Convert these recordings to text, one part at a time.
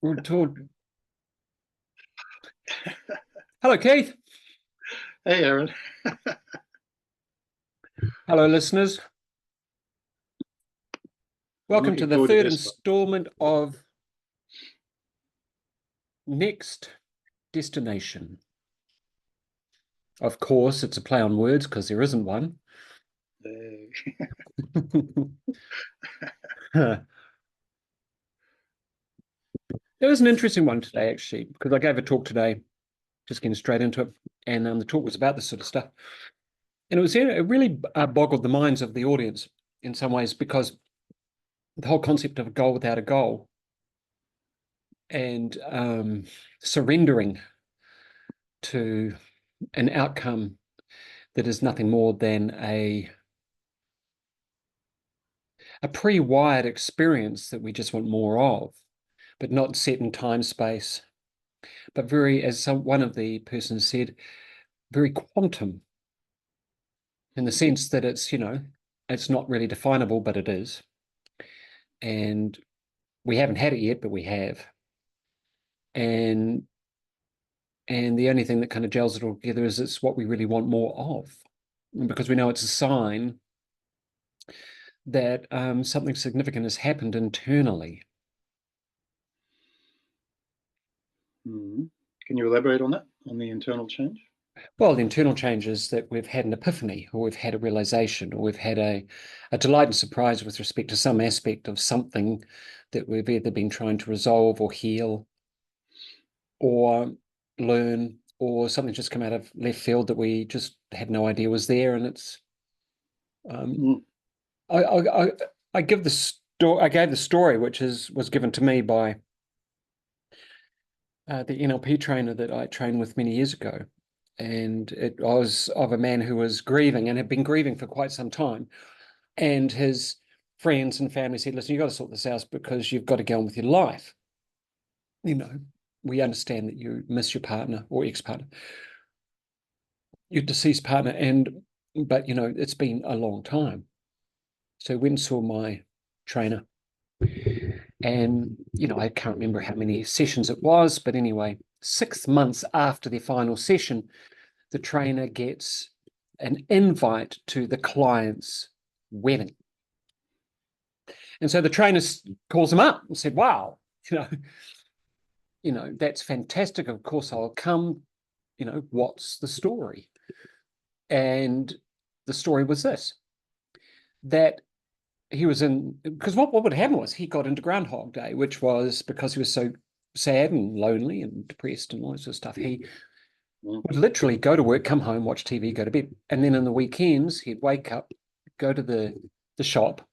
We're told. Hello, Keith. Hey, Aaron. Hello, listeners. I'm Welcome to looking the forward to third this one. installment of Next Destination. Of course, it's a play on words because there isn't one. Hey. It was an interesting one today, actually, because I gave a talk today, just getting straight into it, and the talk was about this sort of stuff. And it really boggled the minds of the audience in some ways, because the whole concept of a goal without a goal and surrendering to an outcome that is nothing more than a pre-wired experience that we just want more of, but not set in time space, but very, as one of the persons said, very quantum in the sense that it's not really definable, but it is. And we haven't had it yet, but we have. And the only thing that kind of gels it all together is it's what we really want more of, because we know it's a sign that something significant has happened internally. Can you elaborate on that, on the internal change? Well, the internal change is that we've had an epiphany, or we've had a realization, or we've had a delight and surprise with respect to some aspect of something that we've either been trying to resolve or heal or learn, or something just come out of left field that we just had no idea was there. And it's I give the story. I gave the story, which was given to me by the NLP trainer that I trained with many years ago. And it was of a man who was grieving and had been grieving for quite some time. And his friends and family said, listen, you've got to sort this out because you've got to go on with your life. We understand that you miss your partner or ex-partner, your deceased partner, but it's been a long time. So I went and saw my trainer. And, I can't remember how many sessions it was, but anyway, 6 months after the final session, the trainer gets an invite to the client's wedding. And so the trainer calls him up and said, wow, that's fantastic. Of course, I'll come. What's the story? And the story was this, that he was in, because what would happen was he got into Groundhog Day, which was because he was so sad and lonely and depressed and all that sort of stuff. He would literally go to work, come home, watch TV, go to bed. And then in the weekends, he'd wake up, go to the shop,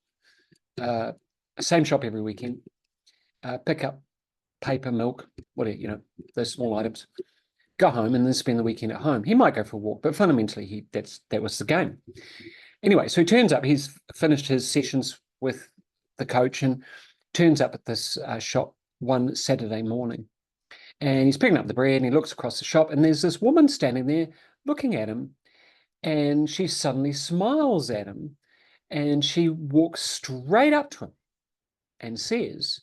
same shop every weekend, pick up paper, milk, whatever, those small items, go home and then spend the weekend at home. He might go for a walk, but fundamentally that was the game. Anyway, so he turns up, he's finished his sessions with the coach and turns up at this shop one Saturday morning. And he's picking up the bread and he looks across the shop and there's this woman standing there looking at him, and she suddenly smiles at him and she walks straight up to him and says,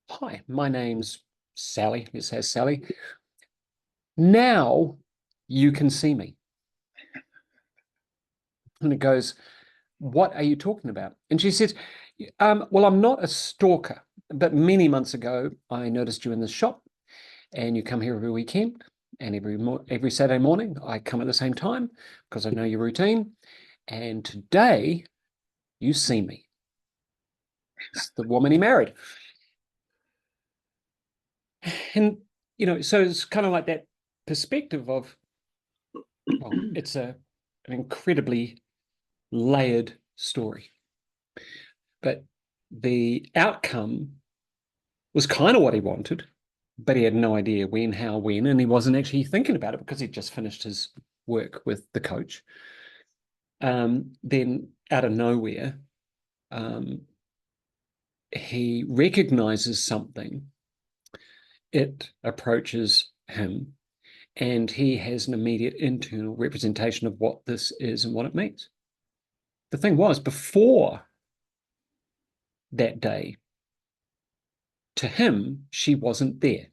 hi, my name's Sally. Let's say Sally. Now you can see me. And it goes, what are you talking about? And she says, well, I'm not a stalker, but many months ago, I noticed you in the shop and you come here every weekend, and every Saturday morning, I come at the same time because I know your routine. And today you see me. It's the woman he married. And, so it's kind of like that perspective of, well, it's an incredibly layered story. But the outcome was kind of what he wanted, but he had no idea when, how, when, and he wasn't actually thinking about it because he'd just finished his work with the coach. Then out of nowhere, he recognizes something. It approaches him, and he has an immediate internal representation of what this is and what it means. The thing was, before that day, to him, she wasn't there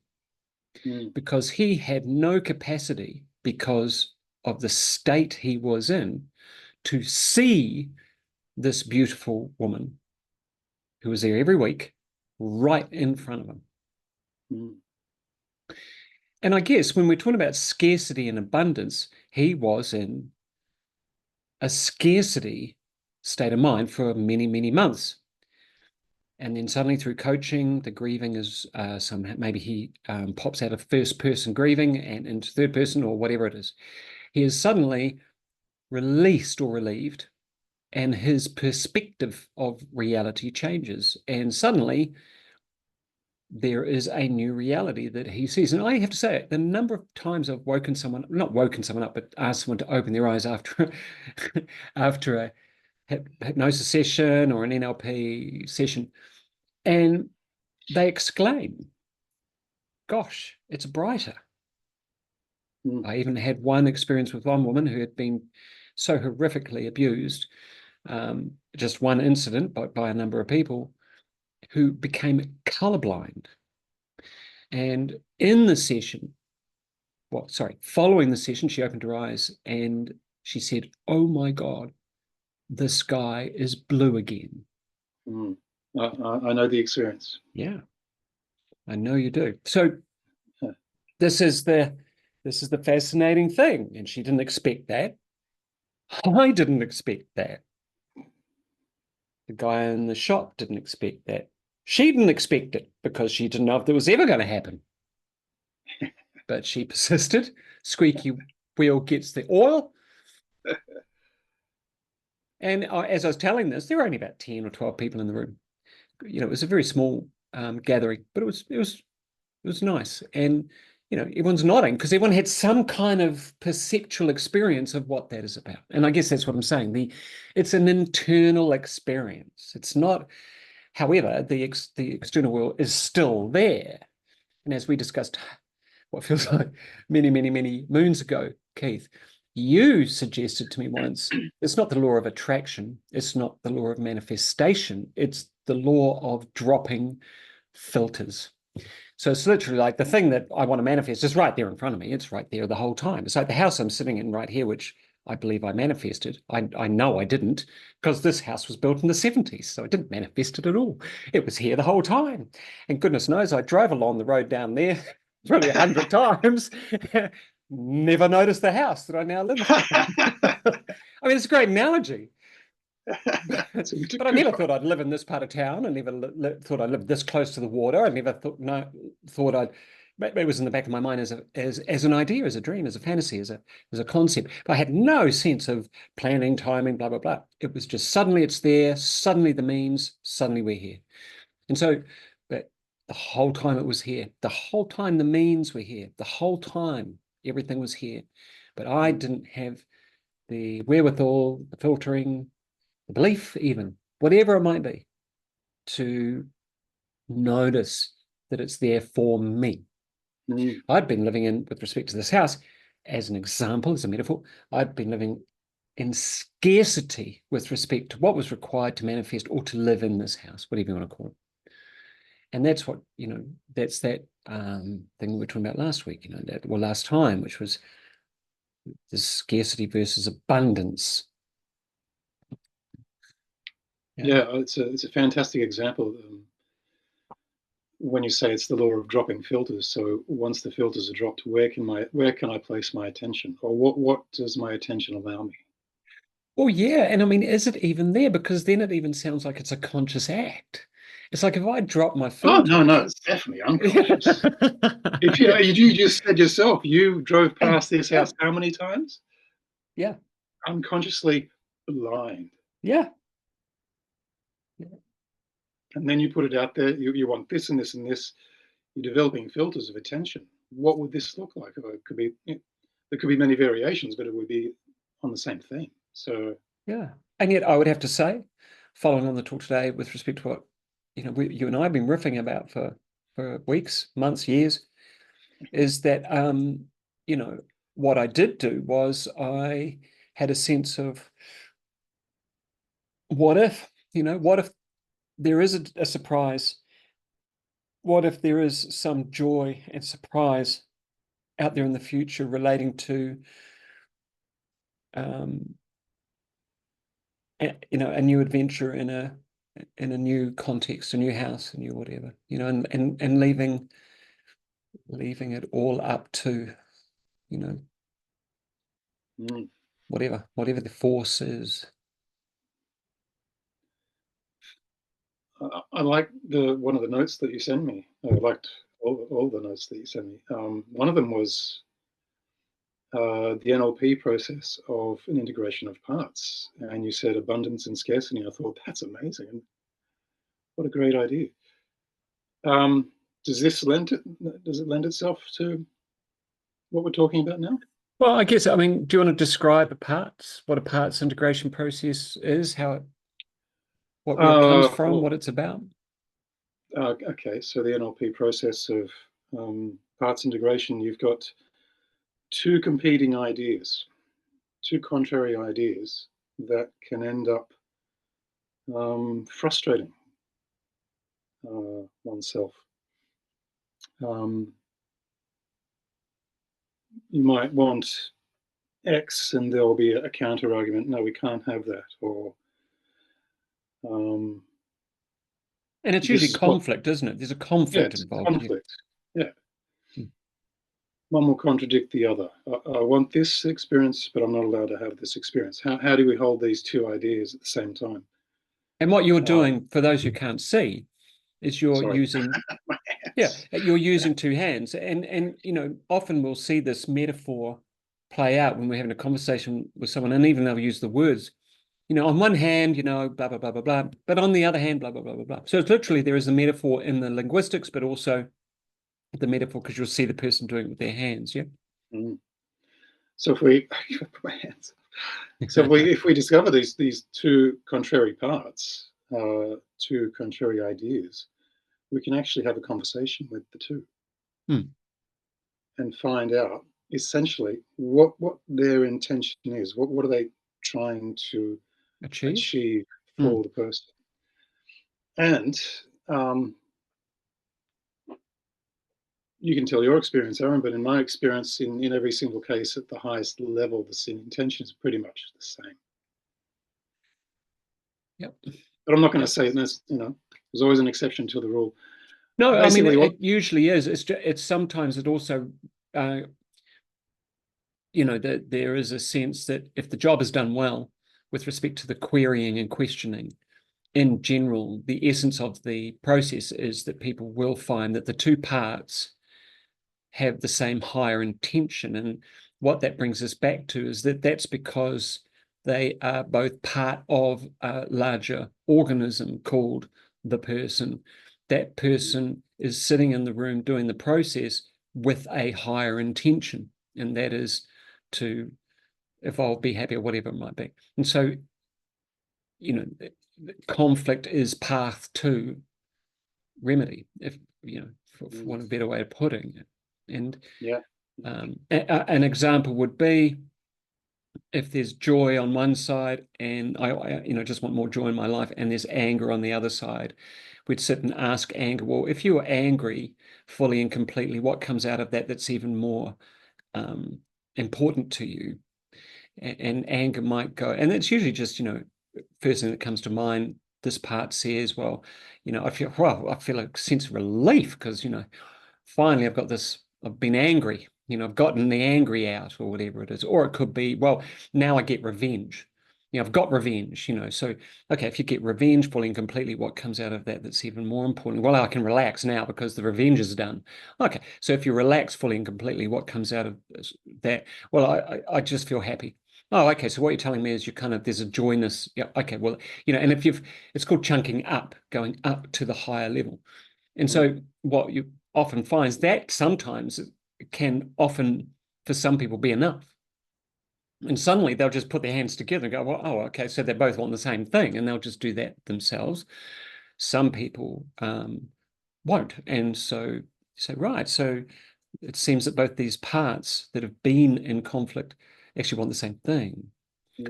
Mm. because he had no capacity, because of the state he was in, to see this beautiful woman who was there every week right in front of him. Mm. And I guess when we're talking about scarcity and abundance, he was in a scarcity state of mind for many, many months. And then suddenly through coaching, the grieving is maybe he pops out of first person grieving and into third person or whatever it is. He is suddenly released or relieved, and his perspective of reality changes. And suddenly there is a new reality that he sees. And I have to say, the number of times I've not woken someone up, but asked someone to open their eyes after after a hypnosis session or an NLP session, and they exclaim, gosh, it's brighter. Mm. I even had one experience with one woman who had been so horrifically abused, just one incident by a number of people, who became colorblind. And in the session, following the session, she opened her eyes and she said, oh my God, the sky is blue again. Mm. I know the experience. Yeah, I know you do. So Huh. this is the fascinating thing. And she didn't expect that. I didn't expect that. The guy in the shop didn't expect that. She didn't expect it because she didn't know if it was ever going to happen. But she persisted. Squeaky wheel gets the oil. And as I was telling this, there were only about 10 or 12 people in the room. It was a very small gathering, but it was nice. And everyone's nodding because everyone had some kind of perceptual experience of what that is about. And I guess that's what I'm saying. It's an internal experience. It's not, however, the external world is still there. And as we discussed, what feels like many, many, many moons ago, Keith, you suggested to me once, it's not the law of attraction, it's not the law of manifestation, it's the law of dropping filters. So it's literally like the thing that I want to manifest is right there in front of me. It's right there the whole time. It's like the house I'm sitting in right here, which I believe I manifested. I know I didn't, because this house was built in the 70s. So I didn't manifest it at all. It was here the whole time. And goodness knows, I drove along the road down there probably 100 times. Never noticed the house that I now live in. I mean, it's a great analogy. But I never thought I'd live in this part of town. I never thought I'd live this close to the water. I never thought I'd. It was in the back of my mind as an idea, as a dream, as a fantasy, as a concept. But I had no sense of planning, timing, blah blah blah. It was just suddenly it's there. Suddenly the means. Suddenly we're here. And so, but the whole time it was here. The whole time the means were here. The whole time everything was here. But I didn't have the wherewithal, the filtering, the belief, even whatever it might be, to notice that it's there for me. Mm. I'd been living in, with respect to this house, as an example, as a metaphor, I'd been living in scarcity with respect to what was required to manifest or to live in this house, whatever you want to call it. And that's what, that's that thing we were talking about last week, last time, which was the scarcity versus abundance. Yeah, it's a fantastic example. When you say it's the law of dropping filters, so once the filters are dropped, where can I place my attention, or what does my attention allow me? Well, yeah, and I mean, is it even there? Because then it even sounds like it's a conscious act. It's like if I drop my Oh no, filters. no, it's definitely unconscious. If you just said yourself, you drove past this house how many times? Yeah, Unconsciously blind. yeah, And then you put it out there, you want this and this and this, you're developing filters of attention. What would this look like? It could be, there could be many variations, but it would be on the same theme. So yeah. And yet I would have to say, following on the talk today with respect to what, you and I have been riffing about for weeks, months, years, is that, what I did do was I had a sense of what if there is a surprise what if there is some joy and surprise out there in the future relating to a new adventure in a new context, a new house, a new whatever, and leaving it all up to, you know, Mm. whatever the force is. I like one of the notes that you sent me. I liked all the notes that you sent me. One of them was the NLP process of an integration of parts, and you said abundance and scarcity. I thought that's amazing, and what a great idea. Um, does it lend itself to what we're talking about now? Well, I guess, I mean, do you want to describe what a parts integration process is, where it comes from, Well, what it's about? okay, so the NLP process of parts integration, you've got two competing ideas, two contrary ideas that can end up frustrating oneself. Um, you might want X, and there will be a counter argument. No, we can't have that. Or um, And it's usually this is what, conflict, isn't it? There's a yeah, conflict it's involved. Yeah. conflict. Yeah, Hmm. one will contradict the other. I want this experience, but I'm not allowed to have this experience. How do we hold these two ideas at the same time? And what you're Uh, doing, for those who can't see, is you're sorry, using, my yeah, hands. you're using two hands. And often we'll see this metaphor play out when we're having a conversation with someone, and even they'll use the words, on one hand, blah, blah, blah, blah, blah, but on the other hand, blah, blah, blah, blah, blah. So it's literally, there is a metaphor in the linguistics, but also the metaphor, because you'll see the person doing it with their hands. Yeah. Mm. So if we, my hands. So if we discover these two contrary parts, two contrary ideas, we can actually have a conversation with the two Hmm. and find out essentially what their intention is. What are they trying to Achieve. achieve Hmm. for the person? And um, you can tell your experience, Aaron, but in my experience, in every single case at the highest level, the intention is pretty much the same. Yep. But I'm not going to Yep. say there's always an exception to the rule. No, I mean, Basically, what it usually is. It's sometimes it also, uh, that there is a sense that if the job is done well with respect to the querying and questioning, in general, the essence of the process is that people will find that the two parts have the same higher intention. And what that brings us back to is that that's because they are both part of a larger organism called the person. That person is sitting in the room doing the process with a higher intention, and that is to evolve, be happy, or whatever it might be. And so, you know, conflict is path to remedy, if for mm, want of a better way of putting it. And yeah. an example would be if there's joy on one side and I just want more joy in my life, and there's anger on the other side, we'd sit and ask anger, well, if you were angry fully and completely, what comes out of that that's even more important to you? And anger might go, and it's usually just, first thing that comes to mind, this part says, well, I feel a sense of relief because, finally I've been angry, I've gotten the angry out or whatever it is. Or it could be, well, now I get revenge. I've got revenge, so, okay, if you get revenge fully and completely, what comes out of that that's even more important? Well, I can relax now because the revenge is done. Okay, so if you relax fully and completely, what comes out of that? Well, I just feel happy. Oh, okay. So what you're telling me is there's a joyness. Yeah. Okay. Well, and it's called chunking up, going up to the higher level. And Mm, so what you often find is that sometimes it can often, for some people, be enough. And suddenly they'll just put their hands together and go, well, oh, okay, so they both want the same thing, and they'll just do that themselves. Some people won't. And so, right, so it seems that both these parts that have been in conflict actually want the same thing.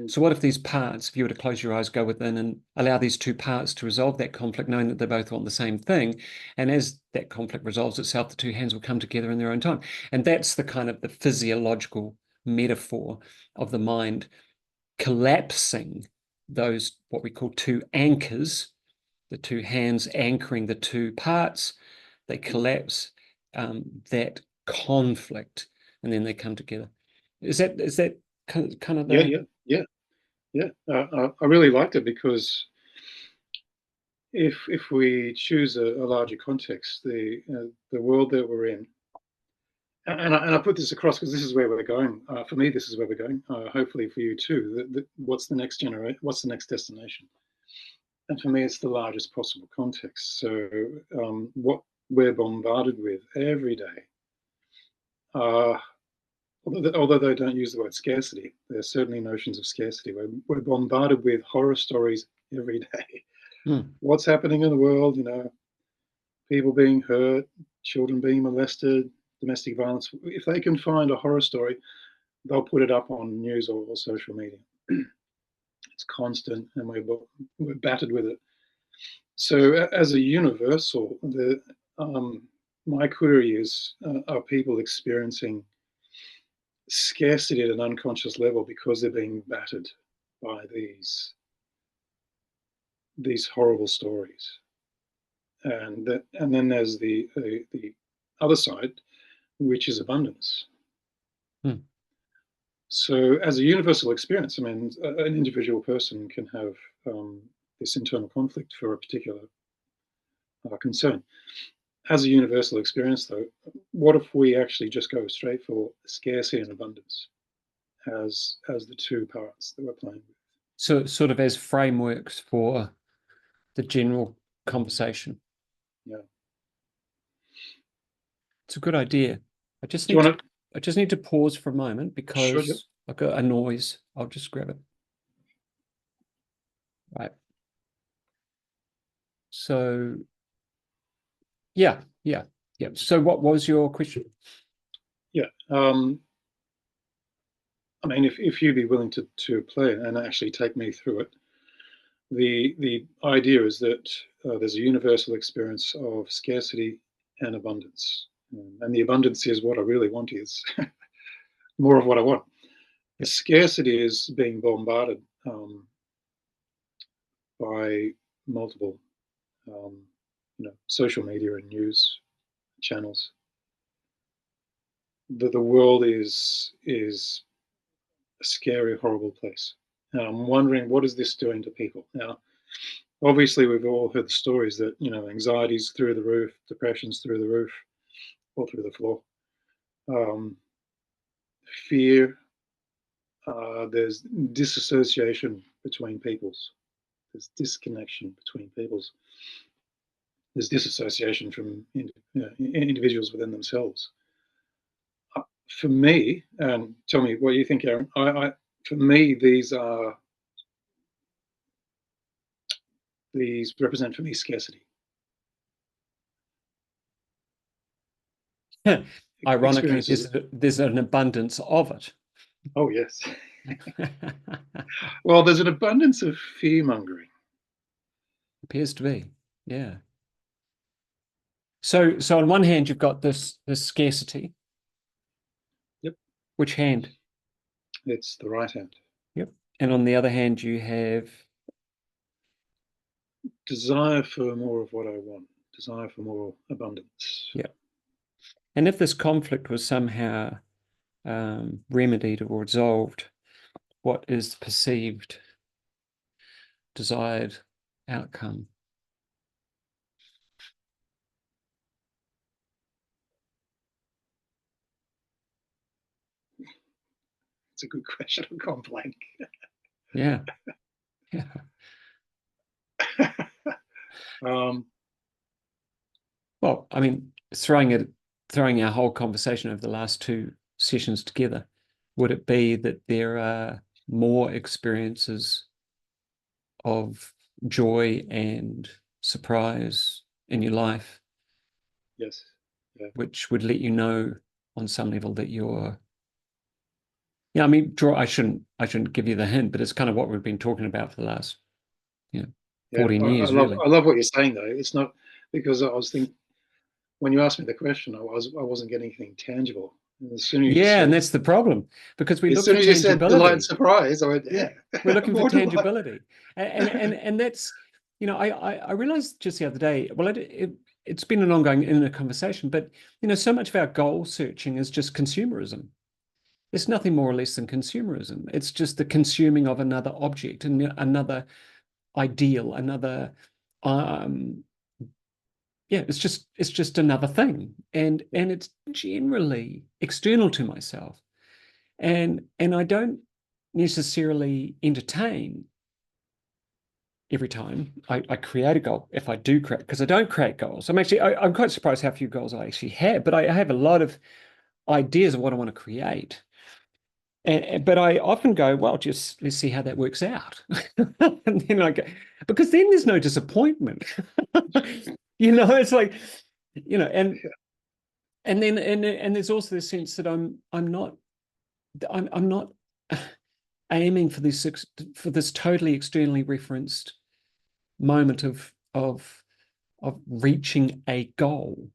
So what if these parts, if you were to close your eyes, go within and allow these two parts to resolve that conflict, knowing that they both want the same thing, and as that conflict resolves itself, the two hands will come together in their own time. And that's the kind of the physiological metaphor of the mind collapsing those, what we call two anchors, the two hands anchoring the two parts. They collapse that conflict, and then they come together. Is that kind of Yeah, the... yeah, yeah, yeah. I really liked it because if we choose a larger context, the world that we're in, and I put this across because this is where we're going. For me, this is where we're going. Hopefully for you too. What's the next generation? What's the next destination? And for me, it's the largest possible context. So what we're bombarded with every day, uh, although they don't use the word scarcity, there's certainly notions of scarcity. We're bombarded with horror stories every day. Hmm. What's happening in the world? People being hurt, children being molested, domestic violence. If they can find a horror story, they'll put it up on news or social media. It's constant, and we're battered with it. So, as a universal, my query is: are people experiencing scarcity at an unconscious level because they're being battered by these horrible stories? And then there's the other side, which is abundance. Hmm. So, as a universal experience, I mean, an individual person can have this internal conflict for a particular concern. As a universal experience, though, what if we actually just go straight for scarcity and abundance as the two parts that we're playing with? So sort of as frameworks for the general conversation. Yeah. It's a good idea. I just Do you need to want to? I just need to pause for a moment Sure. Yep. because I've got a noise. I'll just grab it. Right. So yeah. So what was your question? Yeah. I mean, if you'd be willing to play it and actually take me through it, the idea is that there's a universal experience of scarcity and abundance, and the abundance is what I really want is more of what I want. The Yep. scarcity is being bombarded by multiple, um, social media and news channels. The world is a scary, horrible place. And I'm wondering, what is this doing to people now? Obviously, we've all heard the stories that anxiety's through the roof, depression's through the roof, or through the floor. Um, Fear. There's disassociation between peoples. There's disconnection between peoples. There's disassociation from individuals within themselves. For me, and tell me what you think, Aaron. For me, these represent for me scarcity. Ironically, Experiences. there's an abundance of it. Oh yes. Well, there's an abundance of fear mongering. Appears to be. Yeah. So on one hand, you've got this scarcity. Yep. Which hand? It's the right hand. Yep. And on the other hand, you have Desire for more of what I want. Desire for more abundance. yeah. And if this conflict was somehow remedied or resolved, what is the perceived desired outcome? It's a good question. I've gone blank. Yeah. Yeah. um, Well, I mean, throwing our whole conversation over the last two sessions together, would it be that there are more experiences of joy and surprise in your life, yes. Yeah. which would let you know on some level that you're... Yeah, I mean, I shouldn't give you the hint, but it's kind of what we've been talking about for the last, you know, Yeah, 14 I years, love really. I love what you're saying though. It's not because I was thinking when you asked me the question, I wasn't getting anything tangible. And Yeah, and that's the problem because we as look soon for as you said delight and tangibility. surprise, I went, Yeah, we're yeah, looking for more delight. tangibility, and that's, I realized just the other day. Well, it's been an ongoing inner conversation, but so much of our goal searching is just consumerism. It's nothing more or less than consumerism. It's just the consuming of another object and another ideal, another, um, yeah, it's just another thing, and it's generally external to myself, and I don't necessarily entertain every time I create a goal. If I do create, because I don't create goals, I'm quite surprised how few goals I actually have, but I have a lot of ideas of what I want to create. But I often go, well, just let's see how that works out. And then I go, because then there's no disappointment. It's like, you know, and then and there's also the sense that I'm not aiming for this totally externally referenced moment of reaching a goal.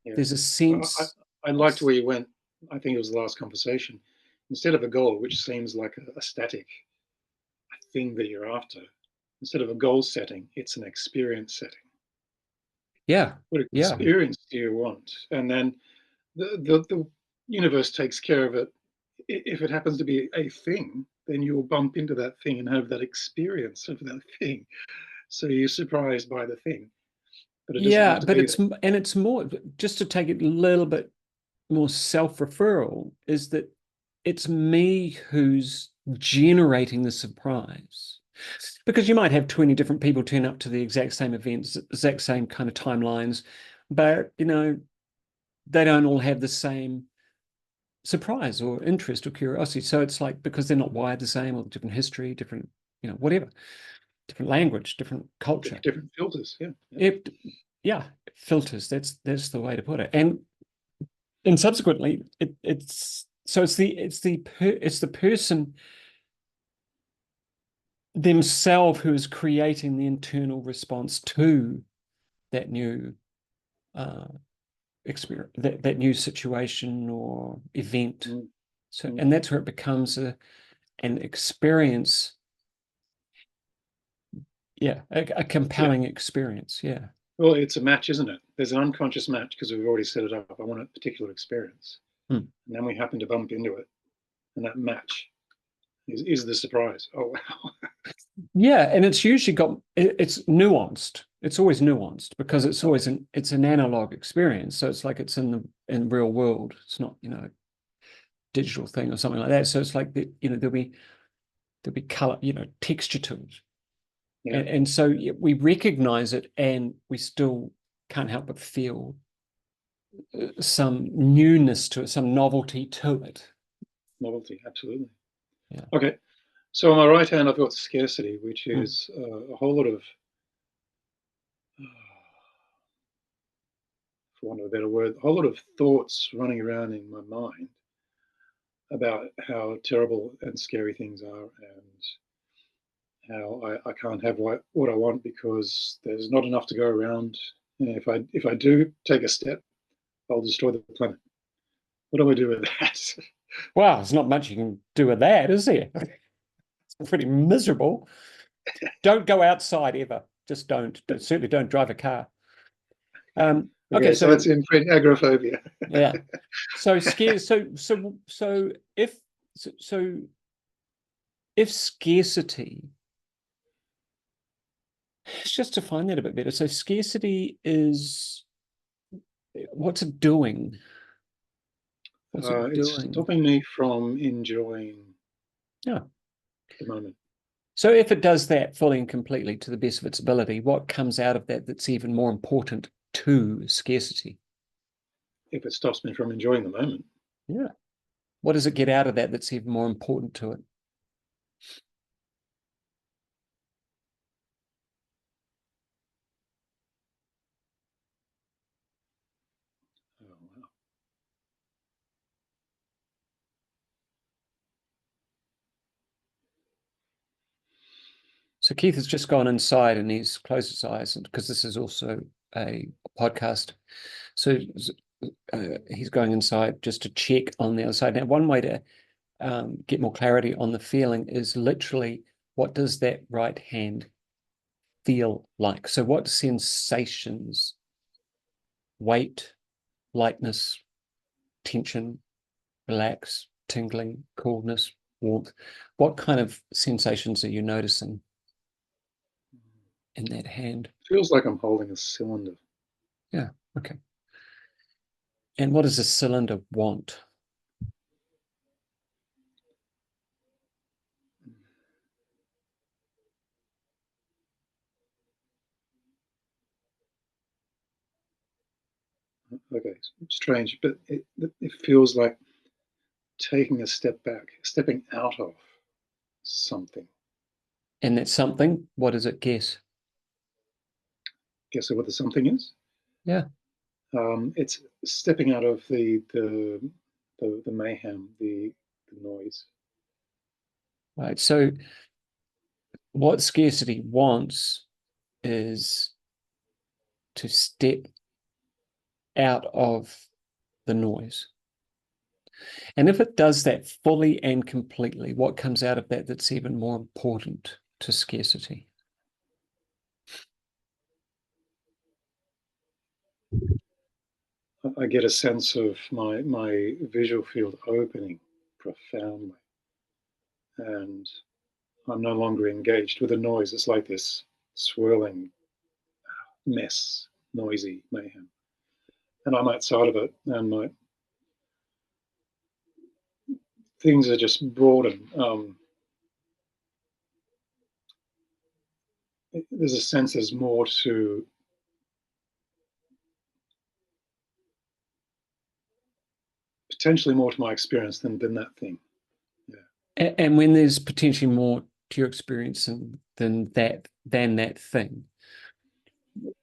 Yeah. There's a Well, sense I of, liked where you went. I think it was the last conversation. Instead of a goal, which seems like a static thing that you're after, instead of a goal setting, it's an experience setting. yeah, What yeah. experience do you want? And then the universe takes care of it. If it happens to be a thing, then you'll bump into that thing and have that experience of that thing. So you're surprised by the thing, but it doesn't have Yeah, to but be there. it's more, just to take it a little bit more self-referral, is that it's me who's generating the surprise. Because you might have 20 different people turn up to the exact same events, exact same kind of timelines, but they don't all have the same surprise or interest or curiosity. So it's like, because they're not wired the same, or different history, different, whatever, different language, different culture. Different filters. Yeah. Yeah. It, yeah, filters. That's the way to put it. And subsequently, it's the person themselves who is creating the internal response to that new uh, experience, that new situation or event. Mm, So, mm. and that's where it becomes an experience. Yeah, a Yeah. compelling experience. Yeah. Well, it's a match, isn't it? There's an unconscious match because we've already set it up. I want a particular experience. Hmm. And then we happen to bump into it. And that match is the surprise. Oh, wow. Yeah, and it's usually it's nuanced. It's always nuanced because it's always Okay. it's an analog experience. So it's like it's in real world. It's not, digital thing or something like that. So it's like there'll be color, texture to it. Yeah. And so we recognize it, and we still can't help but feel some newness to it, some novelty to it. Novelty. Absolutely. Yeah. Okay. So on my right hand, I've got scarcity, which Mm. is a whole lot of, for want of a better word, a whole lot of thoughts running around in my mind about how terrible and scary things are, and how I can't have what I want because there's not enough to go around. If I do take a step, I'll destroy the planet. What do I do with that? Well, there's not much you can do with that, is there? It's pretty miserable. Don't go outside ever. Just certainly don't drive a car. Okay, Okay, so so that's in print agoraphobia. yeah. So scare so so if scarcity, let's just define that a bit better. So scarcity is, what's it doing? What's it It's doing? stopping me from enjoying Yeah. the moment. So if it does that fully and completely to the best of its ability, what comes out of that that's even more important to scarcity? If it stops me from enjoying the moment, Yeah. What does it get out of that that's even more important to it? oh, wow. So Keith has just gone inside and he's closed his eyes, and because this is also a podcast, so he's going inside just to check on the other side. Now, one way to get more clarity on the feeling is literally, what does that right hand feel like? So what sensations, weight, lightness, tension, relax, tingling, coolness, warmth, what kind of sensations are you noticing in that hand? Feels like I'm holding a cylinder. Yeah, okay. And what does a cylinder want? Okay, strange, but it feels like taking a step back, stepping out of something. And that something, what does it guess? Guess what the something is? Yeah. It's stepping out of the mayhem, the noise. Right. So what scarcity wants is to step out of the noise. And if it does that fully and completely, what comes out of that that's even more important to scarcity? I get a sense of my visual field opening profoundly, and I'm no longer engaged with the noise. It's like this swirling mess, noisy mayhem, and I'm outside of it, and my things are just broaden. There's a sense there's more to potentially more to my experience than that thing. Yeah. And when there's potentially more to your experience than that thing,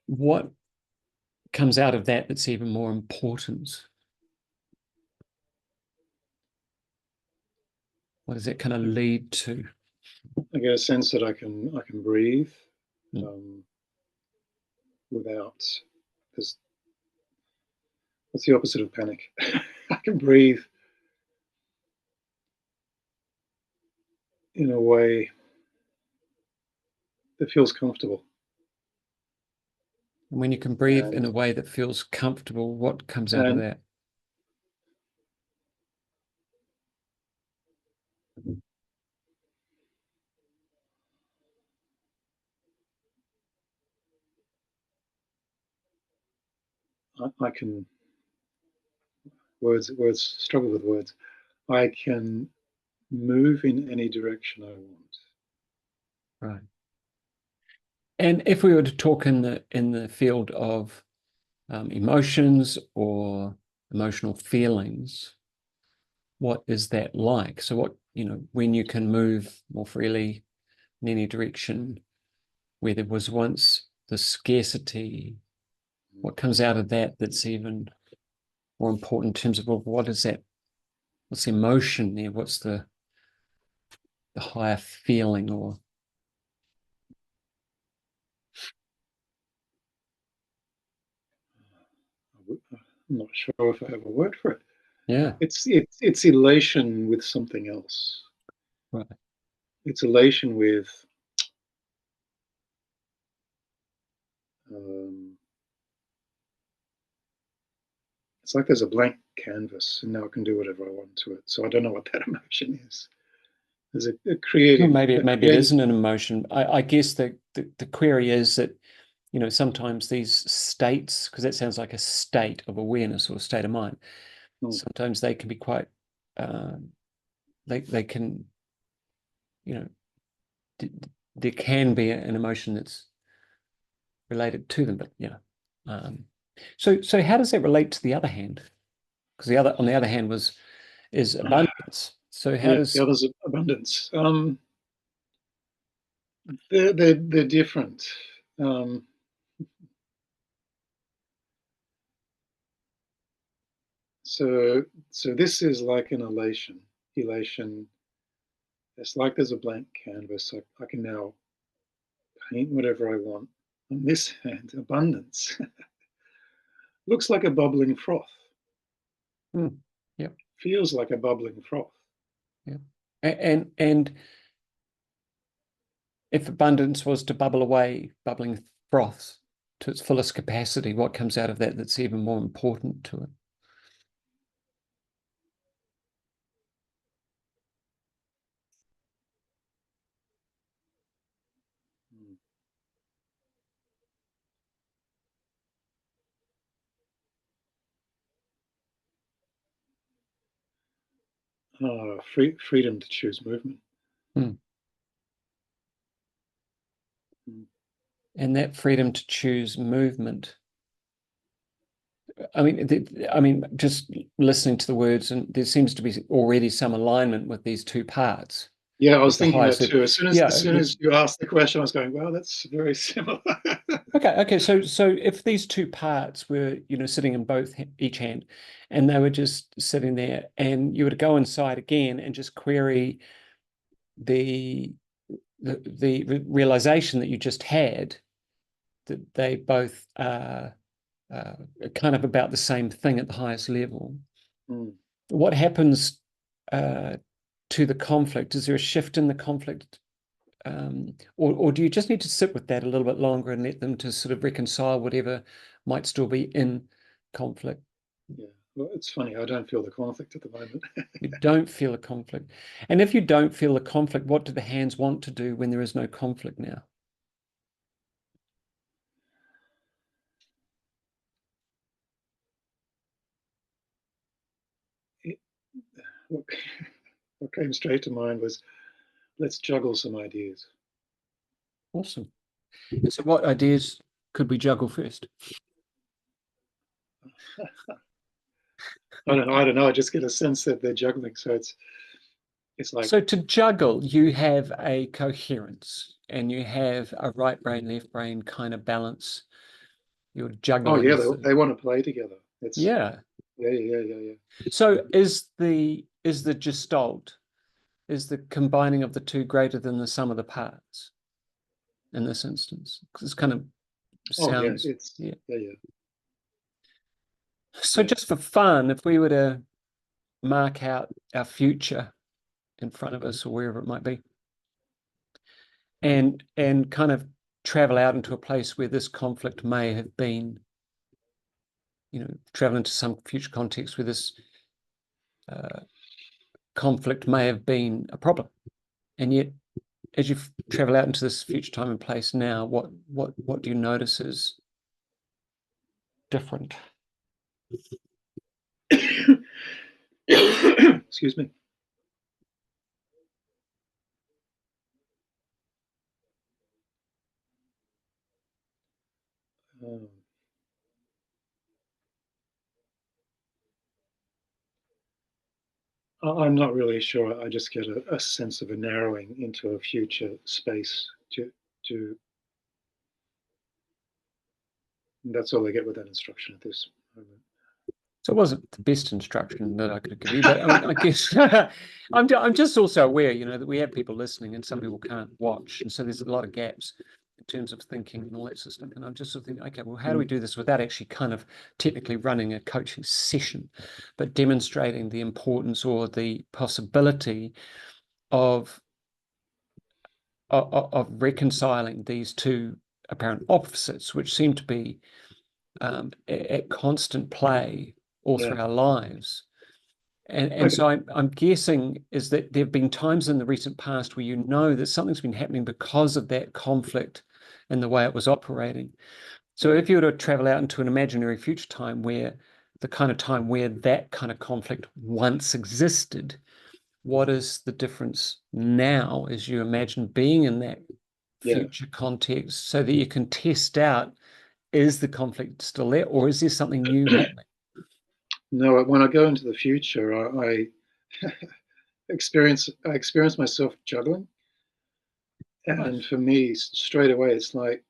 what comes out of that that's even more important? What does that kind of lead to? I get a sense that I can breathe Mm. um, without. There's, what's the opposite of panic? I can breathe in a way that feels comfortable. And when you can breathe in And a way that feels comfortable, what comes out of and that? I can words struggle with words. I can move in any direction I want. Right. And if we were to talk in the field of emotions or emotional feelings, what is that like? So what, when you can move more freely in any direction, where there was once the scarcity, what comes out of that that's even more important in terms of, well, what is that? What's the emotion there? What's the higher feeling or I'm not sure if I have a word for it. yeah, It's elation with something else. right. It's elation with um, it's like there's a blank canvas and now I can do whatever I want to it. So I don't know what that emotion is. There's a Well, creative maybe it isn't an emotion. I guess the query is that, sometimes these states, because that sounds like a state of awareness or a state of mind, mm, sometimes they can be quite uh, they can, you know, there can be an emotion that's related to them, but Um, so how does that relate to the other hand? Because on the other hand is abundance. So how yeah, the does other's abundance. They're different. Um, so this is like an elation. It's like there's a blank canvas. I can now paint whatever I want. On this hand, abundance looks like a bubbling froth, Mm. Yeah. feels like a bubbling froth. Yeah. And if abundance was to bubble away, bubbling froth to its fullest capacity, what comes out of that that's even more important to it? Freedom to choose movement. Mm. Mm. And that freedom to choose movement. I mean, just listening to the words, and there seems to be already some alignment with these two parts Yeah, I was at the thinking that highest level. too. As Yeah. soon as you asked the question, I was going, "Well, that's very similar." Okay. So if these two parts were, sitting in each hand, and they were just sitting there, and you were to go inside again and just query the realization that you just had, that they both are kind of about the same thing at the highest level. Mm. What happens to the conflict? Is there a shift in the conflict? Or do you just need to sit with that a little bit longer and let them to sort of reconcile whatever might still be in conflict? Yeah. Well, it's funny. I don't feel the conflict at the moment. You don't feel a conflict. And if you don't feel the conflict, what do the hands want to do when there is no conflict now? It, what, what came straight to mind was, let's juggle some ideas. Awesome. So what ideas could we juggle first? I don't know. I just get a sense that they're juggling. So it's like, So to juggle, you have a coherence and you have a right brain, left brain kind of balance. You're oh juggling. yeah, they want to play together. It's Yeah. yeah. So is the gestalt, is the combining of the two greater than the sum of the parts in this instance? Because it's kind of Oh yeah, sounds, it's yeah. yeah. So Yeah. just for fun, if we were to mark out our future in front of us or wherever it might be, and kind of travel out into a place where this conflict may have been, travel into some future context where this uh, conflict may have been a problem. And yet, as you travel out into this future time and place now, what do you notice is different? Excuse me. Um, I'm not really sure. I just get a sense of a narrowing into a future space. To That's all I get with that instruction at this moment. So it wasn't the best instruction that I could give you, but I mean, I guess I'm just also aware, that we have people listening and some people can't watch, and so there's a lot of gaps in terms of thinking and all that sort of stuff. And I'm just sort of thinking, okay, well, how do we Mm. do this without actually kind of technically running a coaching session, but demonstrating the importance or the possibility of reconciling these two apparent opposites, which seem to be at constant play all Yeah. through our lives. And Okay. so I'm guessing is that there have been times in the recent past where you know that something's been happening because of that conflict and the way it was operating. So if you were to travel out into an imaginary future time where the kind of time where that kind of conflict once existed, what is the difference now as you imagine being in that Yeah. future context so that you can test out, is the conflict still there or is there something new happening? No, when I go into the future, I experience myself juggling, and Right. for me, straight away, it's like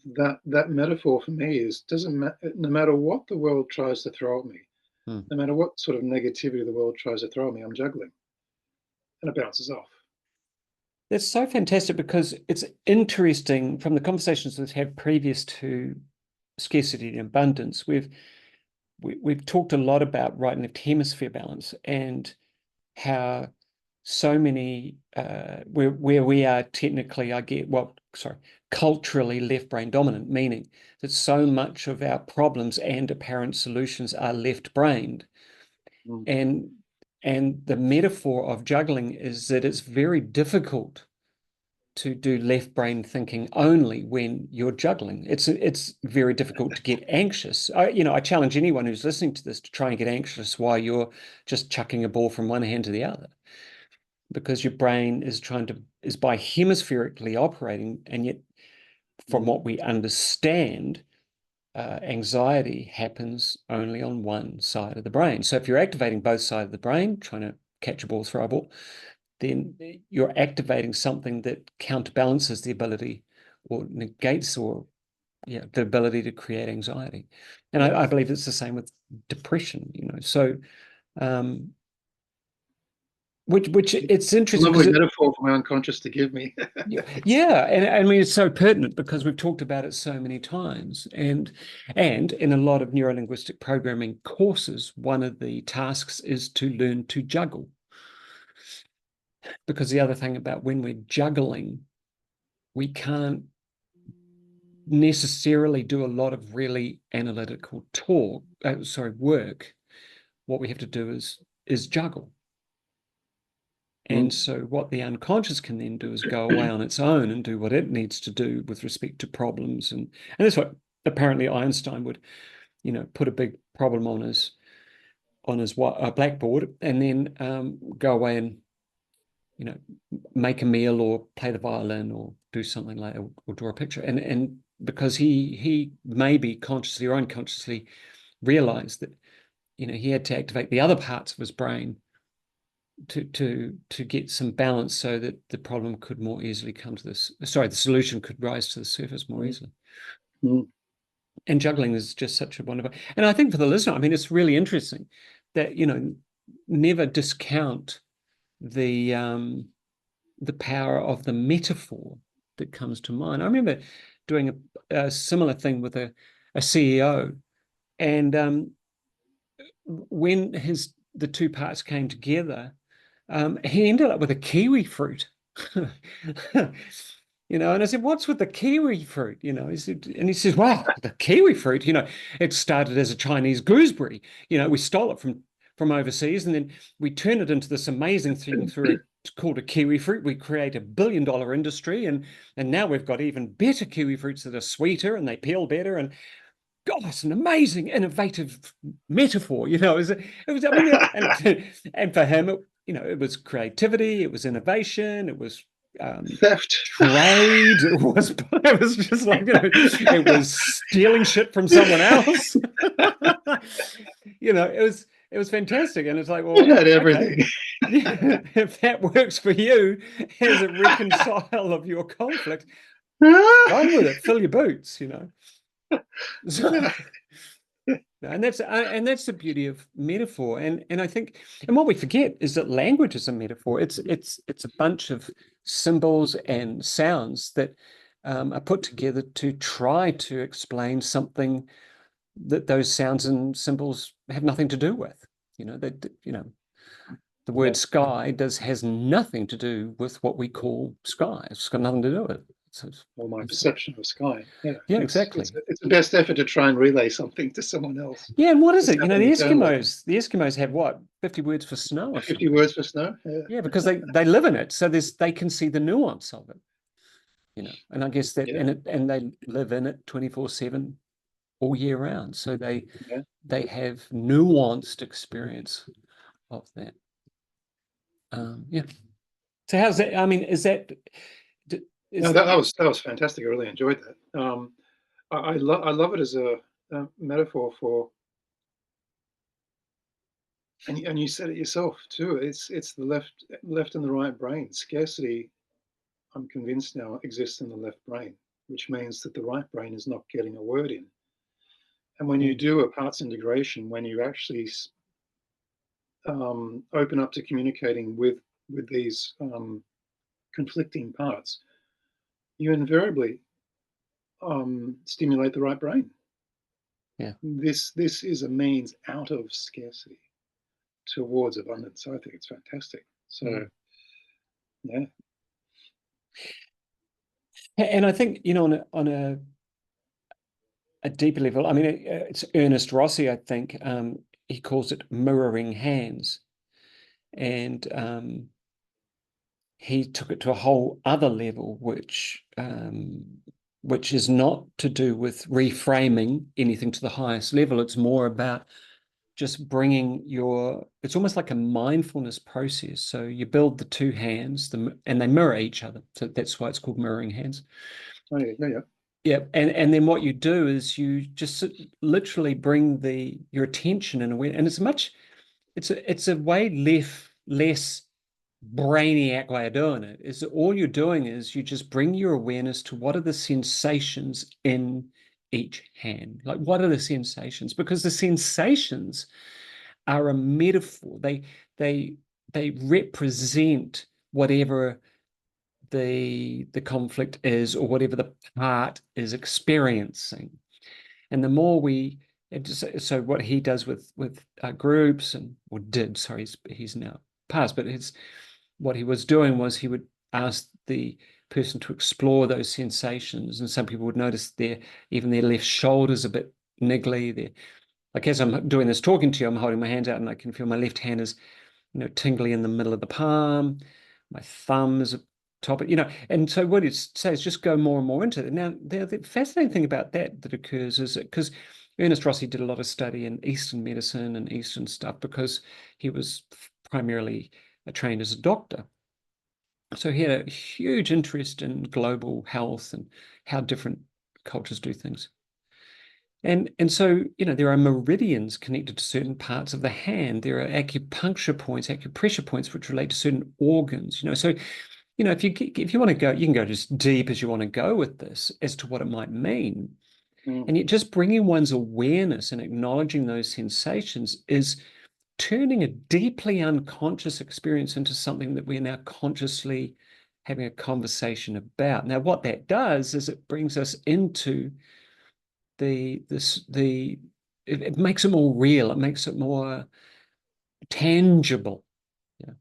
that metaphor for me is doesn't matter. No matter what the world tries to throw at me, Hmm. no matter what sort of negativity the world tries to throw at me, I'm juggling, and it bounces off. That's so fantastic because it's interesting from the conversations we've had previous to scarcity and abundance. We've talked a lot about right and left hemisphere balance and how so many where we are technically, culturally left brain dominant, meaning that so much of our problems and apparent solutions are left brained. Mm. And the metaphor of juggling is that it's very difficult to do left brain thinking only when you're juggling. It's very difficult to get anxious. I challenge anyone who's listening to this to try and get anxious while you're just chucking a ball from one hand to the other, because your brain is by hemispherically operating, and yet from what we understand, anxiety happens only on one side of the brain. So if you're activating both sides of the brain, trying to catch a ball, throw a ball, then you're activating something that counterbalances the ability or negates the ability to create anxiety. And Yeah. I believe it's the same with depression, So um, which it's interesting because Lovely metaphor for my unconscious to give me. yeah, and I mean it's so pertinent because we've talked about it so many times, and in a lot of neurolinguistic programming courses, one of the tasks is to learn to juggle. Because the other thing about when we're juggling, we can't necessarily do a lot of really analytical work. What we have to do is juggle. And Mm. so what the unconscious can then do is go away on its own and do what it needs to do with respect to problems. And that's what apparently Einstein would, put a big problem on his blackboard, and then go away and, make a meal or play the violin or do something like, or draw a picture. And because he maybe consciously or unconsciously realized that, he had to activate the other parts of his brain to get some balance so that the problem could more easily the solution could rise to the surface more easily. Mm. And juggling is just such a wonderful, and I think for the listener, I mean, it's really interesting that, never discount the power of the metaphor that comes to mind. I remember doing a similar thing with a CEO, and when the two parts came together, he ended up with a kiwi fruit. And I said, "What's with the kiwi fruit?" He says, "Wow, the kiwi fruit. It started as a Chinese gooseberry. We stole it from overseas, and then we turned it into this amazing thing called a kiwi fruit. We create $1 billion industry, and now we've got even better kiwi fruits that are sweeter and they peel better. And God, it's an amazing, innovative metaphor. I mean, and for him, it was creativity, it was innovation, it was Theft. trade, it was just like, it was stealing shit from someone else. It was fantastic, and it's like, It well, had okay, everything. yeah, if that works for you as a reconcile of your conflict, go with it, fill your boots. So, and that's the beauty of metaphor, and I think, and what we forget is that language is a metaphor. It's a bunch of symbols and sounds that are put together to try to explain something that those sounds and symbols have nothing to do with. The Yeah. word sky has nothing to do with what we call sky. It's got nothing to do with it. So Or my perception of sky. Yeah. yeah, It's exactly. it's it's the best effort to try and relay something to someone else. Yeah, and what is It's it? happening internally. The Eskimos have what, 50 words for snow or 50 something? words for snow. Yeah. Yeah, because they live in it, so they can see the nuance of it, And I guess that Yeah. and they live in it 24/7 all year round. So Yeah. they have nuanced experience of that. Yeah. So how's that? I mean, No, is that was fantastic. I really enjoyed that. I love it as a metaphor for, and you said it yourself too. It's the left and the right brain. Scarcity, I'm convinced now, exists in the left brain, which means that the right brain is not getting a word in. And when you mm, do a parts integration, when you actually open up to communicating with these conflicting parts, you invariably stimulate the right brain. Yeah. This is a means out of scarcity towards abundance. I think it's fantastic. So yeah. And I think, you know, on a deeper level, I mean, it's Ernest Rossi, I think, he calls it mirroring hands. And he took it to a whole other level, which is not to do with reframing anything to the highest level. It's more about just bringing it's almost like a mindfulness process. So you build the two hands, and they mirror each other. So that's why it's called mirroring hands. Oh yeah, yeah, yeah. Yeah, and then what you do is you just literally bring your attention in a way, and it's a way less brainiac way of doing it. Is that all you're doing is you just bring your awareness to what are the sensations in each hand. Like, what are the sensations? Because the sensations are a metaphor. They they represent whatever the conflict is, or whatever the part is experiencing. And the more so what he does with groups, or did, sorry, he's now passed, but what he was doing was he would ask the person to explore those sensations, and some people would notice even their left shoulder's a bit niggly. Like, as I'm doing this talking to you, I'm holding my hands out and I can feel my left hand is, tingly in the middle of the palm. My thumb is top, and so what it says, just go more and more into it. Now, the fascinating thing about that occurs is because Ernest Rossi did a lot of study in Eastern medicine and Eastern stuff, because he was primarily trained as a doctor. So he had a huge interest in global health and how different cultures do things. And so, there are meridians connected to certain parts of the hand. There are acupuncture points, acupressure points, which relate to certain organs. So, if you want to go, you can go as deep as you want to go with this as to what it might mean. Mm. And yet, just bringing one's awareness and acknowledging those sensations is turning a deeply unconscious experience into something that we are now consciously having a conversation about. Now, what that does is it brings us into it makes it more real. It makes it more tangible. Yeah.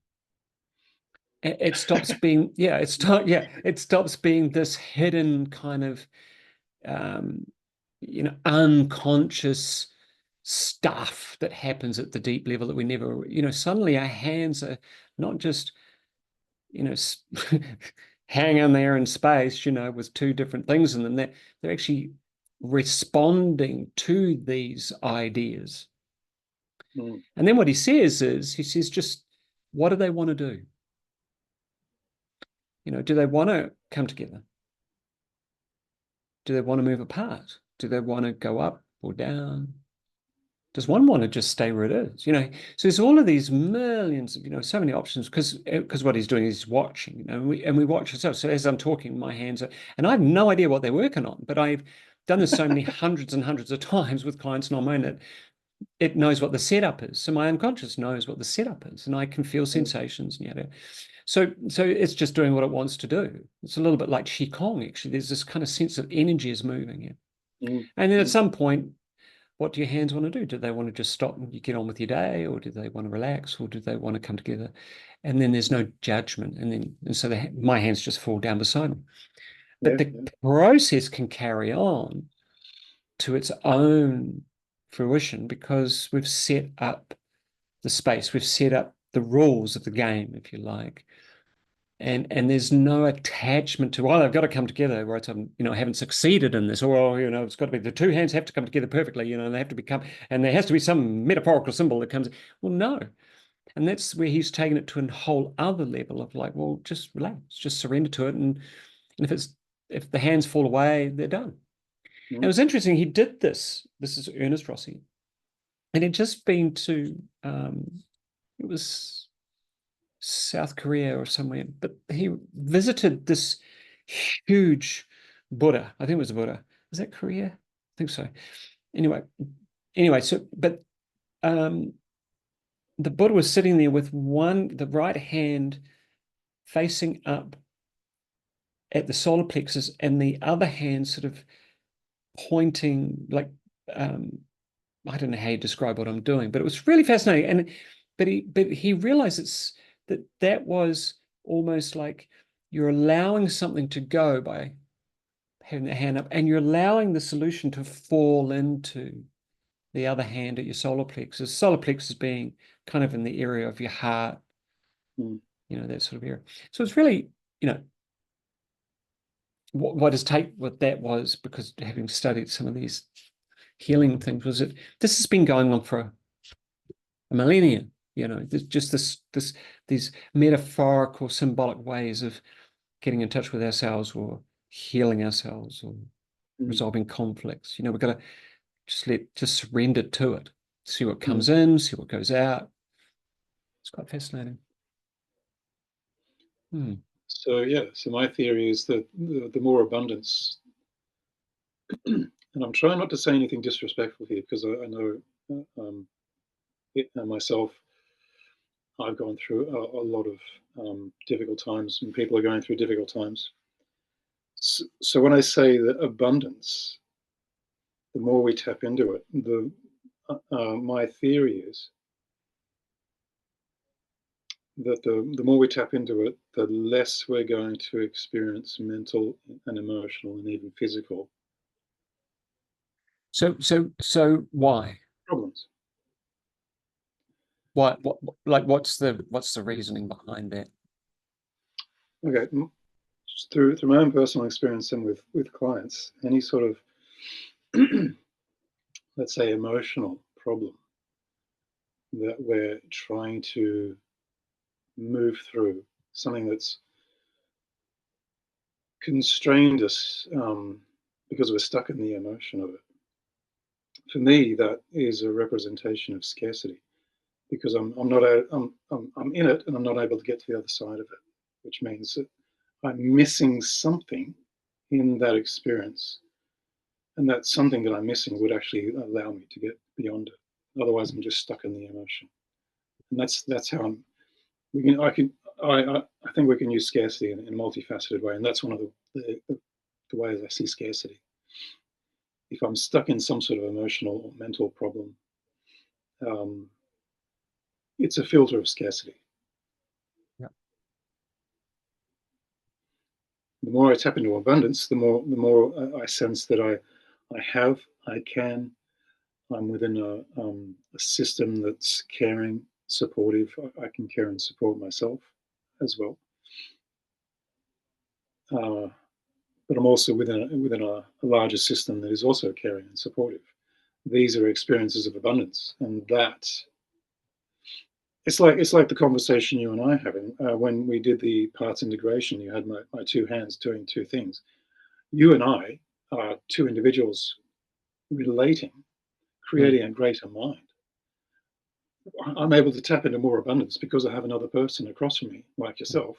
It stops being, it stops being this hidden kind of, um, unconscious stuff that happens at the deep level that we never, suddenly our hands are not just, you know, hanging there in space, with two different things in them. They're actually responding to these ideas. Mm. And then what he says is, just, what do they want to do? Do they want to come together? Do they want to move apart? Do they want to go up or down? Does one want to just stay where it is? So there's all of these millions of, so many options, because what he's doing is watching, and we watch ourselves. So as I'm talking, my hands are, and I have no idea what they're working on, but I've done this so many hundreds and hundreds of times with clients and on my own that it knows what the setup is. So my unconscious knows what the setup is, and I can feel sensations. So it's just doing what it wants to do. It's a little bit like Qigong, actually. There's this kind of sense of energy is moving. Yeah. Mm. And then at some point, what do your hands want to do? Do they want to just stop and you get on with your day, or do they want to relax, or do they want to come together? And then there's no judgment. And so my hands just fall down beside them. But Yeah, the yeah. process can carry on to its own fruition, because we've set up the space, we've set up the rules of the game, if you like. And there's no attachment to, well, they've got to come together, right? I haven't succeeded in this, or, it's got to be, the two hands have to come together perfectly, and they have to become, and there has to be some metaphorical symbol that comes. Well, no. And that's where he's taken it to a whole other level of like, well, just relax, just surrender to it. And if the hands fall away, they're done. And it Mm. was interesting, he did this. This is Ernest Rossi. And he'd just been to, it was South Korea or somewhere, but he visited this huge Buddha. I think it was a Buddha. Was that Korea? I think so. Anyway, so but um, the Buddha was sitting there with the right hand facing up at the solar plexus, and the other hand sort of pointing like, I don't know how you describe what I'm doing, but it was really fascinating. And but he realized that was almost like you're allowing something to go by having the hand up, and you're allowing the solution to fall into the other hand at your solar plexus. Solar plexus being kind of in the area of your heart, Mm. that sort of area. So it's really, what that was, because having studied some of these healing things, was that this has been going on for a millennia. There's just these metaphorical, symbolic ways of getting in touch with ourselves, or healing ourselves, or resolving conflicts. We've got to just surrender to it, see what comes in, see what goes out. It's quite fascinating. So yeah, so my theory is that the more abundance, and I'm trying not to say anything disrespectful here, because I know myself, I've gone through a lot of difficult times, and people are going through difficult times. So when I say that abundance, the more we tap into it, my theory is that the more we tap into it, the less we're going to experience mental and emotional and even physical So why? problems. What like what's the reasoning behind that? Okay, through my own personal experience and with clients, any sort of let's say emotional problem that we're trying to move through, something that's constrained us because we're stuck in the emotion of it. For me, that is a representation of scarcity, because I'm not I'm in it and I'm not able to get to the other side of it, which means that I'm missing something in that experience, and that something that I'm missing would actually allow me to get beyond it. Otherwise, I'm just stuck in the emotion, and that's how I'm. We can I think we can use scarcity in a multifaceted way, and that's one of the ways I see scarcity. If I'm stuck in some sort of emotional or mental problem, um, it's a filter of scarcity. Yeah. The more I tap into abundance, the more I sense that I can. I'm within a system that's caring, supportive. I can care and support myself as well. But I'm also within a larger system that is also caring and supportive. These are experiences of abundance, and that it's like the conversation you and I are having when we did the parts integration. You had my two hands doing two things. You and I are two individuals relating, creating a greater mind. I'm able to tap into more abundance because I have another person across from me, like yourself,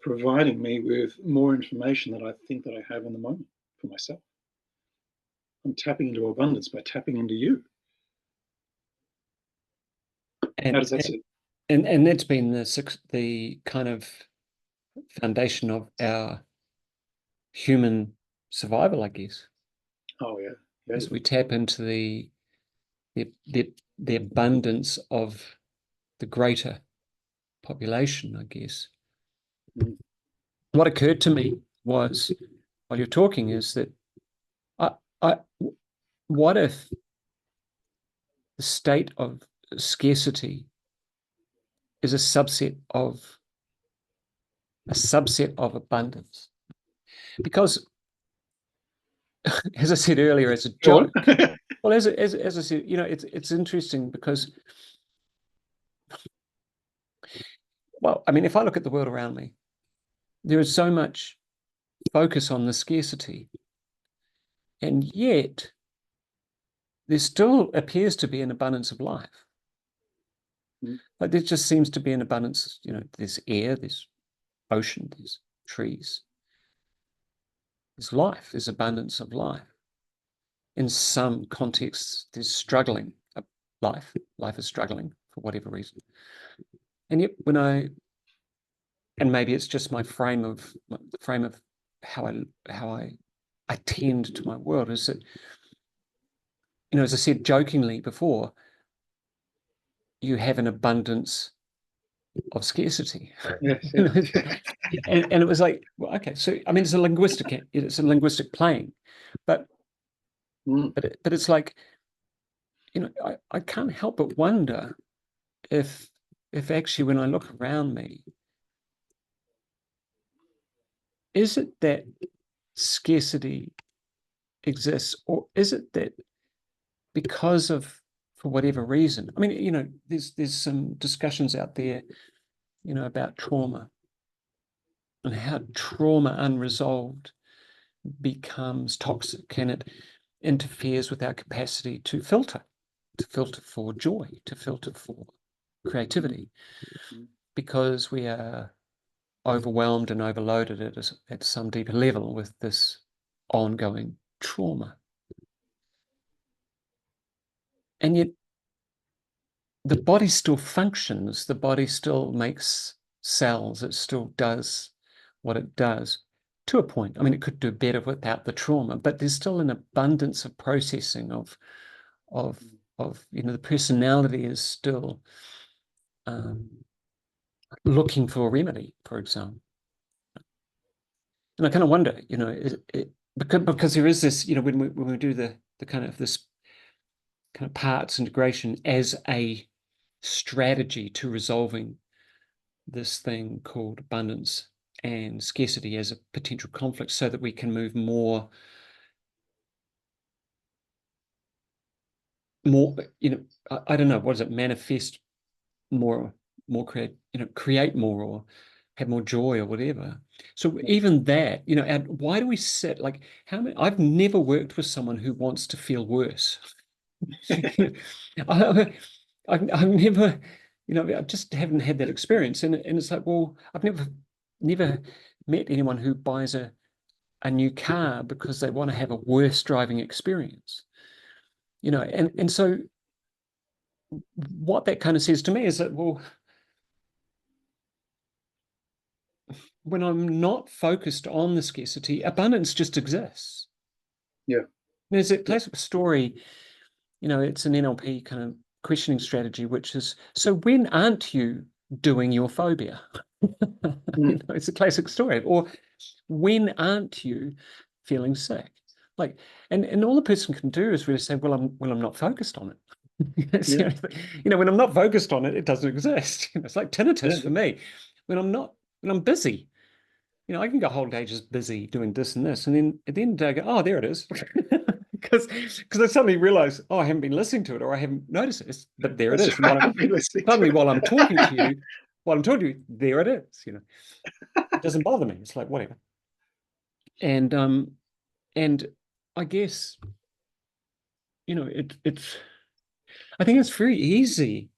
providing me with more information that I think that I have in the moment for myself. I'm tapping into abundance by tapping into you. How does that sit? And that's been the kind of foundation of our human survival, I guess, Oh yeah, yeah, as we tap into the abundance of the greater population, I guess. mm. What occurred to me was, while you're talking, is that I, I, what if the state of scarcity is a subset of abundance? Because, as I said earlier, as a Go on. joke, well, as I said, it's interesting because, well, I mean, if I look at the world around me, there is so much focus on the scarcity, and yet there still appears to be an abundance of life. Mm. Like there just seems to be an abundance, there's air, there's ocean, there's trees, there's life, there's abundance of life. In some contexts, there's struggling life. Life is struggling for whatever reason. And yet when I and maybe it's just my frame of how I tend to my world, is that, as I said jokingly before, you have an abundance of scarcity. Yes, yes. And it was like, well, okay, so I mean, it's a linguistic playing, but Mm. it's like, I can't help but wonder if actually when I look around me, is it that scarcity exists, or is it that because of, for whatever reason, I mean, there's some discussions out there, about trauma and how trauma unresolved becomes toxic, and it interferes with our capacity to filter for joy, to filter for creativity, because we are overwhelmed and overloaded at some deeper level with this ongoing trauma. And yet the body still functions, the body still makes cells, it still does what it does to a point. I mean, it could do better without the trauma, but there's still an abundance of processing of the personality is still looking for a remedy, for example. And I kind of wonder, because there is this, when we do the kind of this kind of parts integration as a strategy to resolving this thing called abundance and scarcity as a potential conflict, so that we can move more, I don't know, what is it, manifest more, create more, or have more joy, or whatever. So even that, why do we sit, like, how many, I've never worked with someone who wants to feel worse. I've never, I just haven't had that experience. And it's like, well, I've never met anyone who buys a new car because they want to have a worse driving experience. And so what that kind of says to me is that, well, when I'm not focused on the scarcity, abundance just exists. Yeah. There's a classic story, it's an NLP kind of questioning strategy, which is, so when aren't you doing your phobia? It's a classic story. Or when aren't you feeling sick? Like, and all the person can do is really say, well, I'm not focused on it. Yeah. When I'm not focused on it, it doesn't exist. It's like tinnitus for me. When I'm busy, I can go whole day just busy doing this and this, and then at the end of the day, I go, oh, there it is. Because I suddenly realize, oh, I haven't been listening to it, or I haven't noticed it. But there it is. Right. Suddenly, while I'm talking to you, there it is. It doesn't bother me. It's like whatever. And I guess it's. I think it's very easy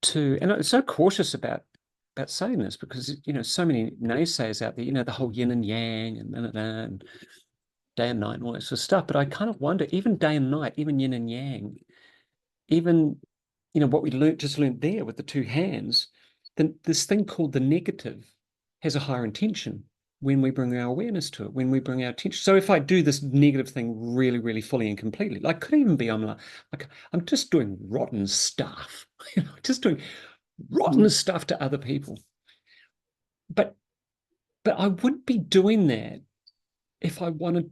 to, and I'm so cautious about saying this, because so many naysayers out there. The whole yin and yang and day and night and all that sort of stuff. But I kind of wonder, even day and night, even yin and yang, even what we just learned there with the two hands, then this thing called the negative has a higher intention when we bring our awareness to it, when we bring our attention. So if I do this negative thing really, really fully and completely, like, could even be I'm just doing rotten stuff, just doing rotten stuff to other people. But I wouldn't be doing that if I wanted,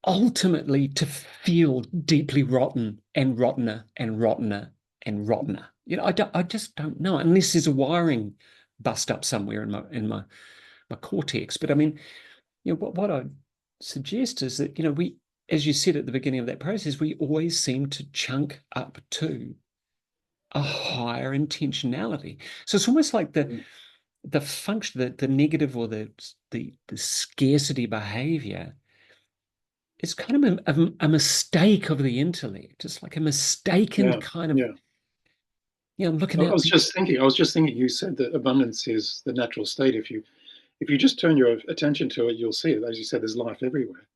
ultimately to feel deeply rotten and rottener and rottener and rottener. I just don't know, unless there's a wiring bust up somewhere in my cortex. But I mean, what I suggest is that, we, as you said at the beginning of that process, we always seem to chunk up to a higher intentionality. So it's almost like the function, the negative, or the scarcity behavior, it's kind of a mistake of the intellect. It's like a mistaken kind of, I'm looking I out. was just thinking, you said that abundance is the natural state. If you just turn your attention to it, you'll see it. As you said, there's life everywhere.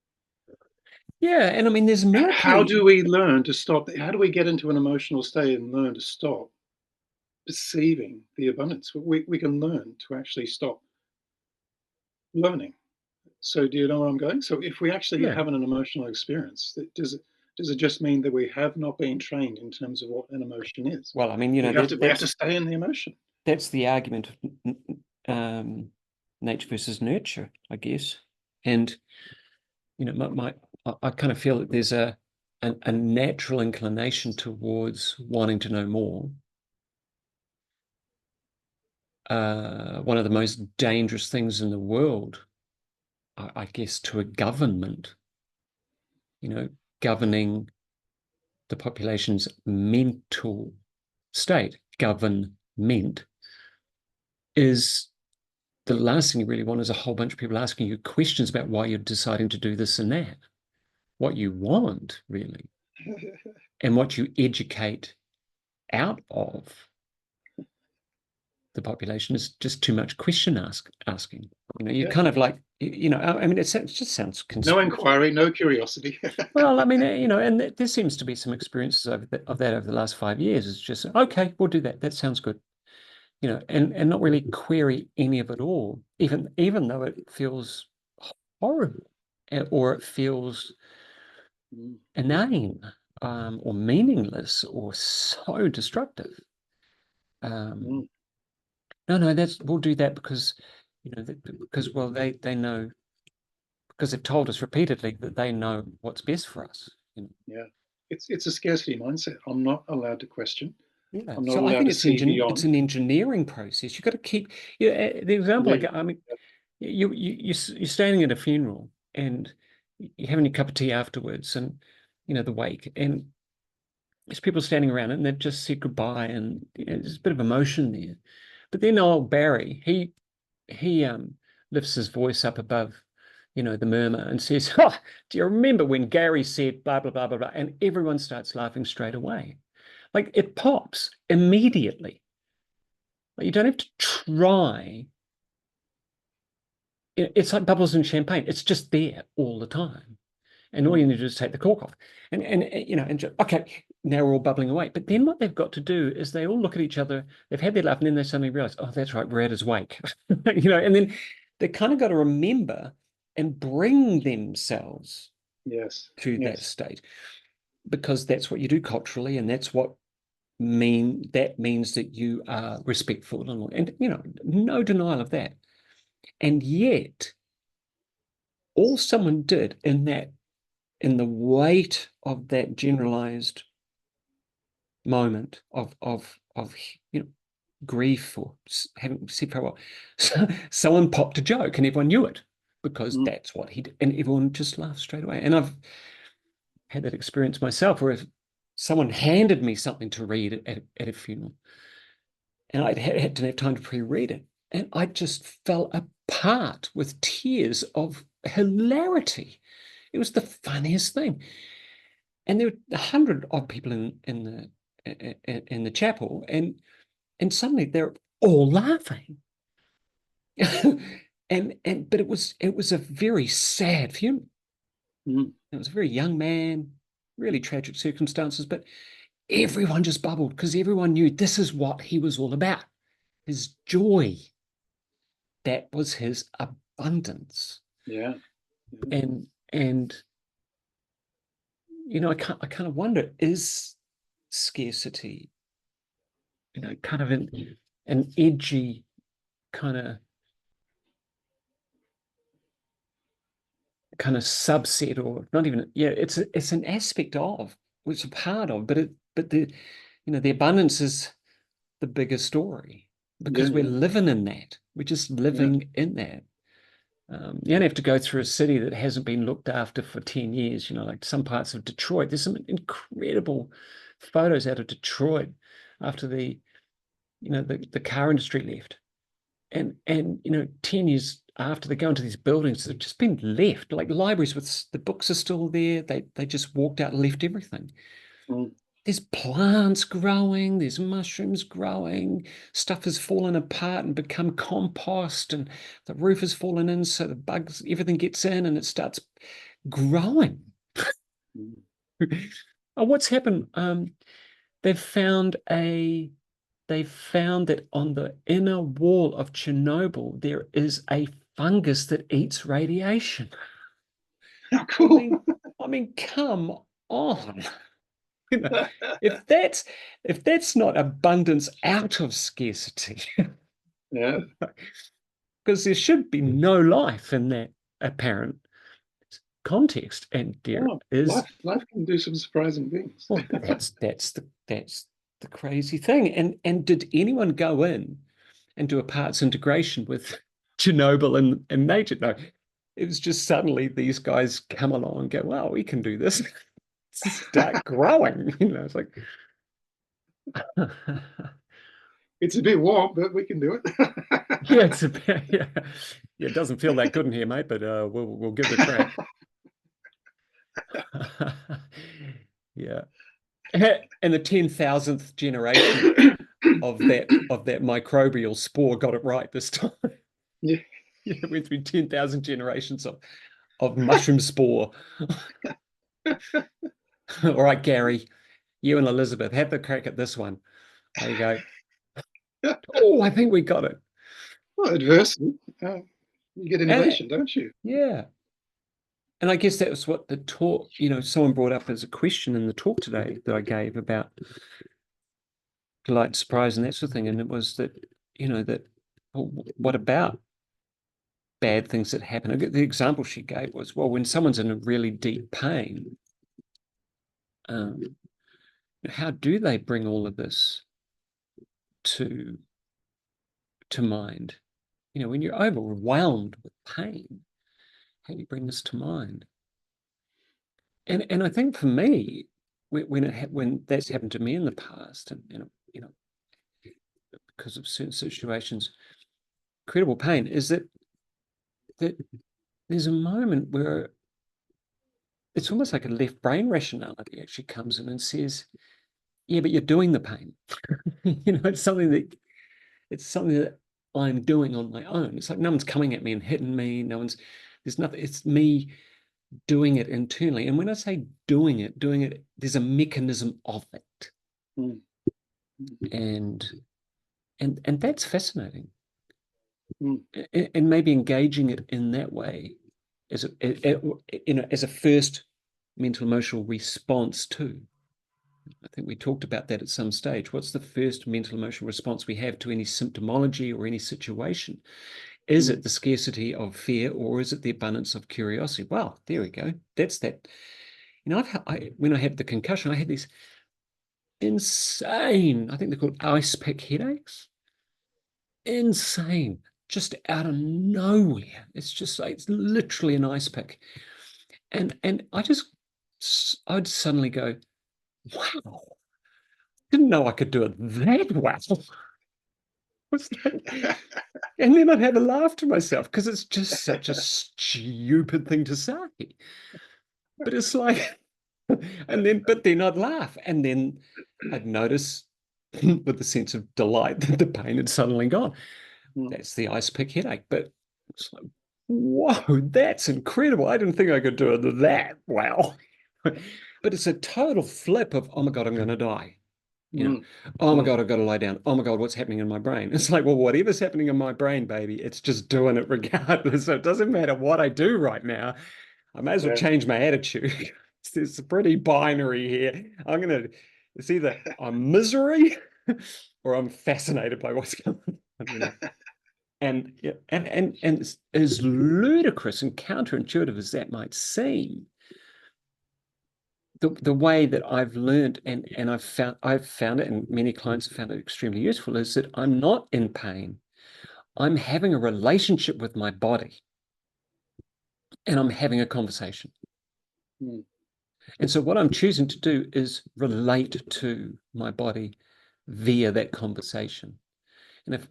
Yeah, and I mean, there's a miracle. How do we learn to stop? How do we get into an emotional state and learn to stop? perceiving the abundance. We can learn to actually stop learning. So do you know where I'm going? So if we actually Yeah. have an emotional experience, does it just mean that we have not been trained in terms of what an emotion is? Well, I mean, you know, We have to stay in the emotion. that's the argument of nature versus nurture, I guess. And you know, I kind of feel that there's a natural inclination towards wanting to know more. One of the most dangerous things in the world, I guess, to a government, you know, governing the population's mental state, government, is the last thing you really want is a whole bunch of people asking you questions about why you're deciding to do this and that. What you want, really, and what you educate out of the population is just too much asking. You know, you Yeah. kind of like, you know, I mean, it just sounds No conspiracy. inquiry, no curiosity. Well, I mean, you know, and there seems to be some experiences of that over the last 5 years. It's just, okay, we'll do that. That sounds good. You know, and not really query any of it all, even though it feels horrible, or it feels Mm, inane, or meaningless, or so destructive. Um, mm. no, we'll do that because, you know, because well, they know, because they've told us repeatedly that they know what's best for us. You know? Yeah. It's a scarcity mindset. I'm not allowed to question. Yeah. I'm not So I allowed think to see it's beyond. an engineering process. You've got to keep, yeah, the example Indeed. I mean, you're standing at a funeral and you're having a cup of tea afterwards, and you know the wake, and there's people standing around and they've just said goodbye, and you know, there's a bit of emotion there. But then old Barry, he lifts his voice up above, you know, the murmur and says, "Oh, do you remember when Gary said blah blah blah blah blah?" And everyone starts laughing straight away. Like it pops immediately. Like you don't have to try. It's like bubbles in champagne. It's just there all the time. And all Mm, you need to do is take the cork off. And you know, and just, okay, now we're all bubbling away. But then what they've got to do is they all look at each other, they've had their laugh, and then they suddenly realize, oh, that's right, we're at his wake. You know, and then they kind of got to remember and bring themselves yes. to that Yes. state, because that's what you do culturally, and that's what means that you are respectful, and you know, no denial of that. And yet all someone did in the weight of that generalized moment of you know, grief, or having said farewell, so someone popped a joke and everyone knew it because Mm, that's what he did, and everyone just laughed straight away. And I've had that experience myself where if someone handed me something to read at a funeral, and I didn't have time to pre-read it, and I just fell apart with tears of hilarity. It was the funniest thing. And there were 100 odd people in the chapel, and suddenly they're all laughing. And but it was a very sad funeral. mm. It was a very young man, really tragic circumstances, but everyone just bubbled because everyone knew this is what he was all about. His joy. That was his abundance. Yeah. Yeah. And you know, I kind of wonder, is scarcity, you know, kind of an edgy kind of subset, or not even, yeah, it's an aspect of, which a part of, but the, you know, the abundance is the bigger story Yeah. because we're Yeah. living in that. We're just Yeah. living in that. You don't have to go through a city that hasn't been looked after for 10 years, you know, like some parts of Detroit. There's some incredible photos out of Detroit after the car industry left. And you know, 10 years after, they go into these buildings that have just been left, like libraries with the books are still there. They just walked out and left everything. Mm, There's plants growing, there's mushrooms growing, stuff has fallen apart and become compost, and the roof has fallen in, so the bugs, everything gets in and it starts growing. mm. Oh, what's happened? They've found a they found that on the inner wall of Chernobyl, there is a fungus that eats radiation. How I cool. mean, I mean, come on. You know, if that's not abundance out of scarcity, Yeah. because there should be no life in that apparent context, and there Oh, is. life can do some surprising things. Well, that's the crazy thing. And did anyone go in and do a parts integration with Chernobyl and nature? No, it was just suddenly these guys come along and go, "Wow, we can do this." Start growing. It's like, It's a bit warm, but we can do yeah, it. it's a bit, yeah, yeah. It doesn't feel that good in here, mate, but we'll give it a crack. Yeah, and the 10,000th generation of that microbial spore got it right this time. Yeah. Yeah, it went through 10,000 generations of mushroom spore. All right, Gary, you and Elizabeth, have the crack at this one. There you go. Oh, I think we got it. Well, adversity, you get And innovation, don't you? yeah. And I guess that was what the talk, someone brought up as a question in the talk today that I gave about delight, surprise, and that sort of thing. And it was that, that, well, what about bad things that happen? The example she gave was, well, when someone's in a really deep pain, um, how do they bring all of this to mind? When you're overwhelmed with pain, how do you bring this to mind? And I think for me, when that's happened to me in the past, and you know, because of certain situations, incredible pain, is that there's a moment where it's almost like a left brain rationality actually comes in and says, yeah, but you're doing the pain. It's something that I'm doing on my own. It's like no one's coming at me and hitting me. There's nothing. It's me doing it internally. And when I say doing it, there's a mechanism of it. Mm. And and that's fascinating. Mm. And maybe engaging it in that way as a first mental emotional response too. I think we talked about that at some stage. What's the first mental emotional response we have to any symptomology or any situation? Is it Mm. the scarcity of fear, or is it the abundance of curiosity? Well, there we go. That's that. When I had the concussion, I had these insane, I think they're called ice pick headaches. Insane, just out of nowhere. It's just like it's literally an ice pick. And I'd suddenly go, wow, didn't know I could do it that well. What's that? And then I'd have a laugh to myself because it's just such a stupid thing to say. But it's like, but then I'd laugh. And then I'd notice with a sense of delight that the pain had suddenly gone. Mm. That's the ice pick headache. But it's like, whoa, that's incredible. I didn't think I could do it that well. But it's a total flip of, oh my God, I'm going to die. You know, Mm. oh my Mm. God, I've got to lie down. Oh my God, what's happening in my brain? It's like, well, whatever's happening in my brain, baby, it's just doing it regardless. So it doesn't matter what I do right now. I may as well Yeah. change my attitude. It's pretty binary here. It's either I'm misery or I'm fascinated by what's going on. And yeah, and as ludicrous and counterintuitive as that might seem, the way that I've learned and I've found it, and many clients have found it extremely useful, is that I'm not in pain. I'm having a relationship with my body and I'm having a conversation. Mm. And so what I'm choosing to do is relate to my body via that conversation.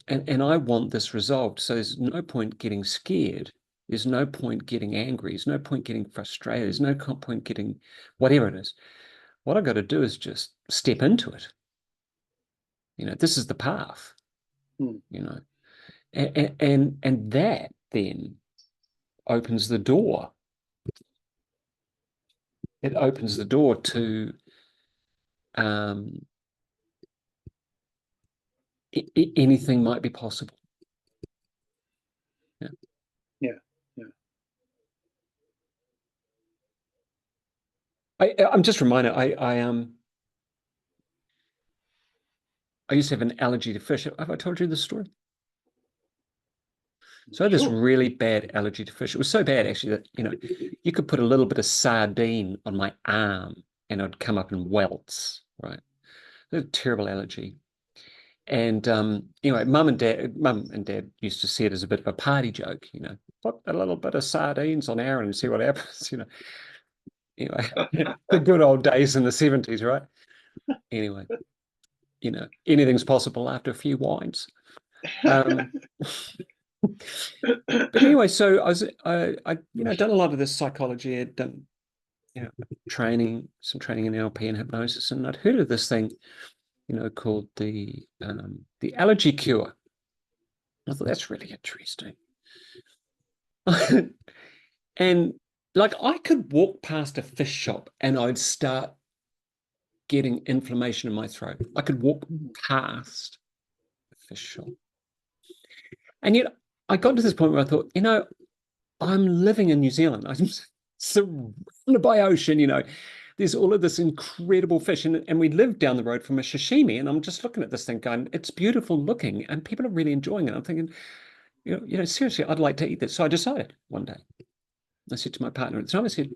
And I want this resolved. So there's no point getting scared. There's no point getting angry. There's no point getting frustrated. There's no point getting whatever it is. What I've got to do is just step into it. This is the path, Mm. you know, and that then opens the door. It opens the door to um, anything might be possible. Yeah. Yeah. Yeah. I'm just reminded, I used to have an allergy to fish. Have I told you this story? So I had this Sure. really bad allergy to fish. It was so bad, actually, that, you could put a little bit of sardine on my arm and it would come up in welts, right? It was a terrible allergy. And anyway, mum and dad used to see it as a bit of a party joke, put a little bit of sardines on Aaron and see what happens, Anyway, the good old days in the 70s, right? Anyway, anything's possible after a few wines. Um, but anyway, so I done a lot of this psychology. I'd done, some training in NLP and hypnosis, and I'd heard of this thing, called the allergy cure. I thought that's really interesting. And like I could walk past a fish shop and I'd start getting inflammation in my throat. I could walk past a fish shop. And yet I got to this point where I thought, I'm living in New Zealand. I'm surrounded by ocean, There's all of this incredible fish. And we live down the road from a sashimi. And I'm just looking at this thing going, it's beautiful looking and people are really enjoying it. I'm thinking, seriously, I'd like to eat this. So I decided one day, I said to my partner at the time, I said,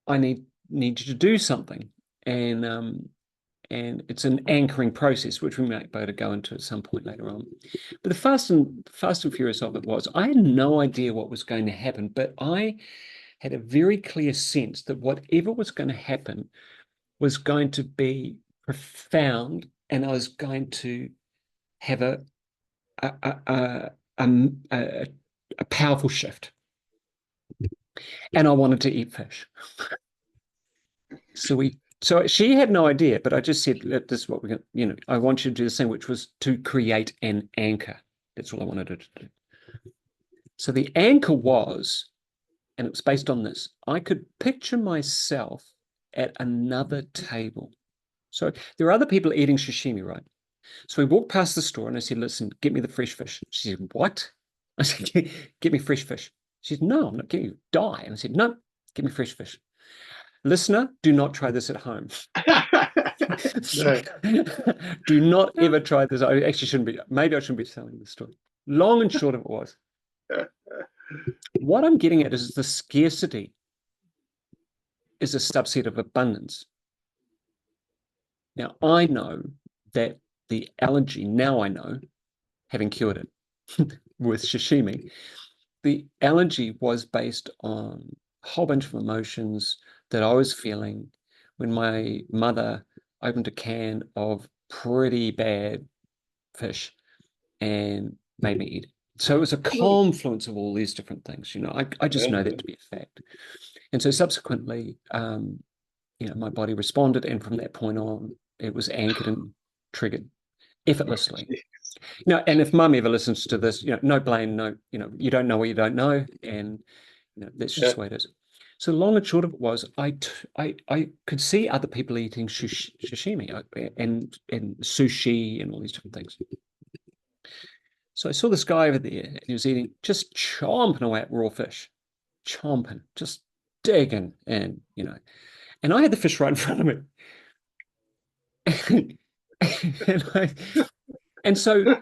I need you to do something. And it's an anchoring process, which we might be able to go into at some point later on. But the fast and furious of it was, I had no idea what was going to happen, but I had a very clear sense that whatever was going to happen was going to be profound, and I was going to have a powerful shift. And I wanted to eat fish. So she had no idea, but I just said, this is what we're going to, I want you to do this thing, which was to create an anchor. That's all I wanted her to do. So the anchor was, and it was based on this, I could picture myself at another table. So there are other people eating sashimi, right? So we walked past the store and I said, listen, get me the fresh fish. She said, what? I said, get me fresh fish. She said, no, I'm not getting you. Die. And I said, no, get me fresh fish. Listener, do not try this at home. No. Do not ever try this. I actually shouldn't be. Maybe I shouldn't be telling this story. Long and short of it was, what I'm getting at is the scarcity is a subset of abundance. Now, I know that the allergy, now I know, having cured it with sashimi, the allergy was based on a whole bunch of emotions that I was feeling when my mother opened a can of pretty bad fish and made me eat it. So it was a confluence of all these different things. I just know that to be a fact. And so subsequently, my body responded, and from that point on, it was anchored and triggered effortlessly. And if mum ever listens to this, no blame, no, you don't know what you don't know, and that's just the way it is. So long and short of it was, I could see other people eating sashimi and sushi and all these different things. So I saw this guy over there, and he was eating, just chomping away at raw fish, chomping, just digging, and and I had the fish right in front of me, and so.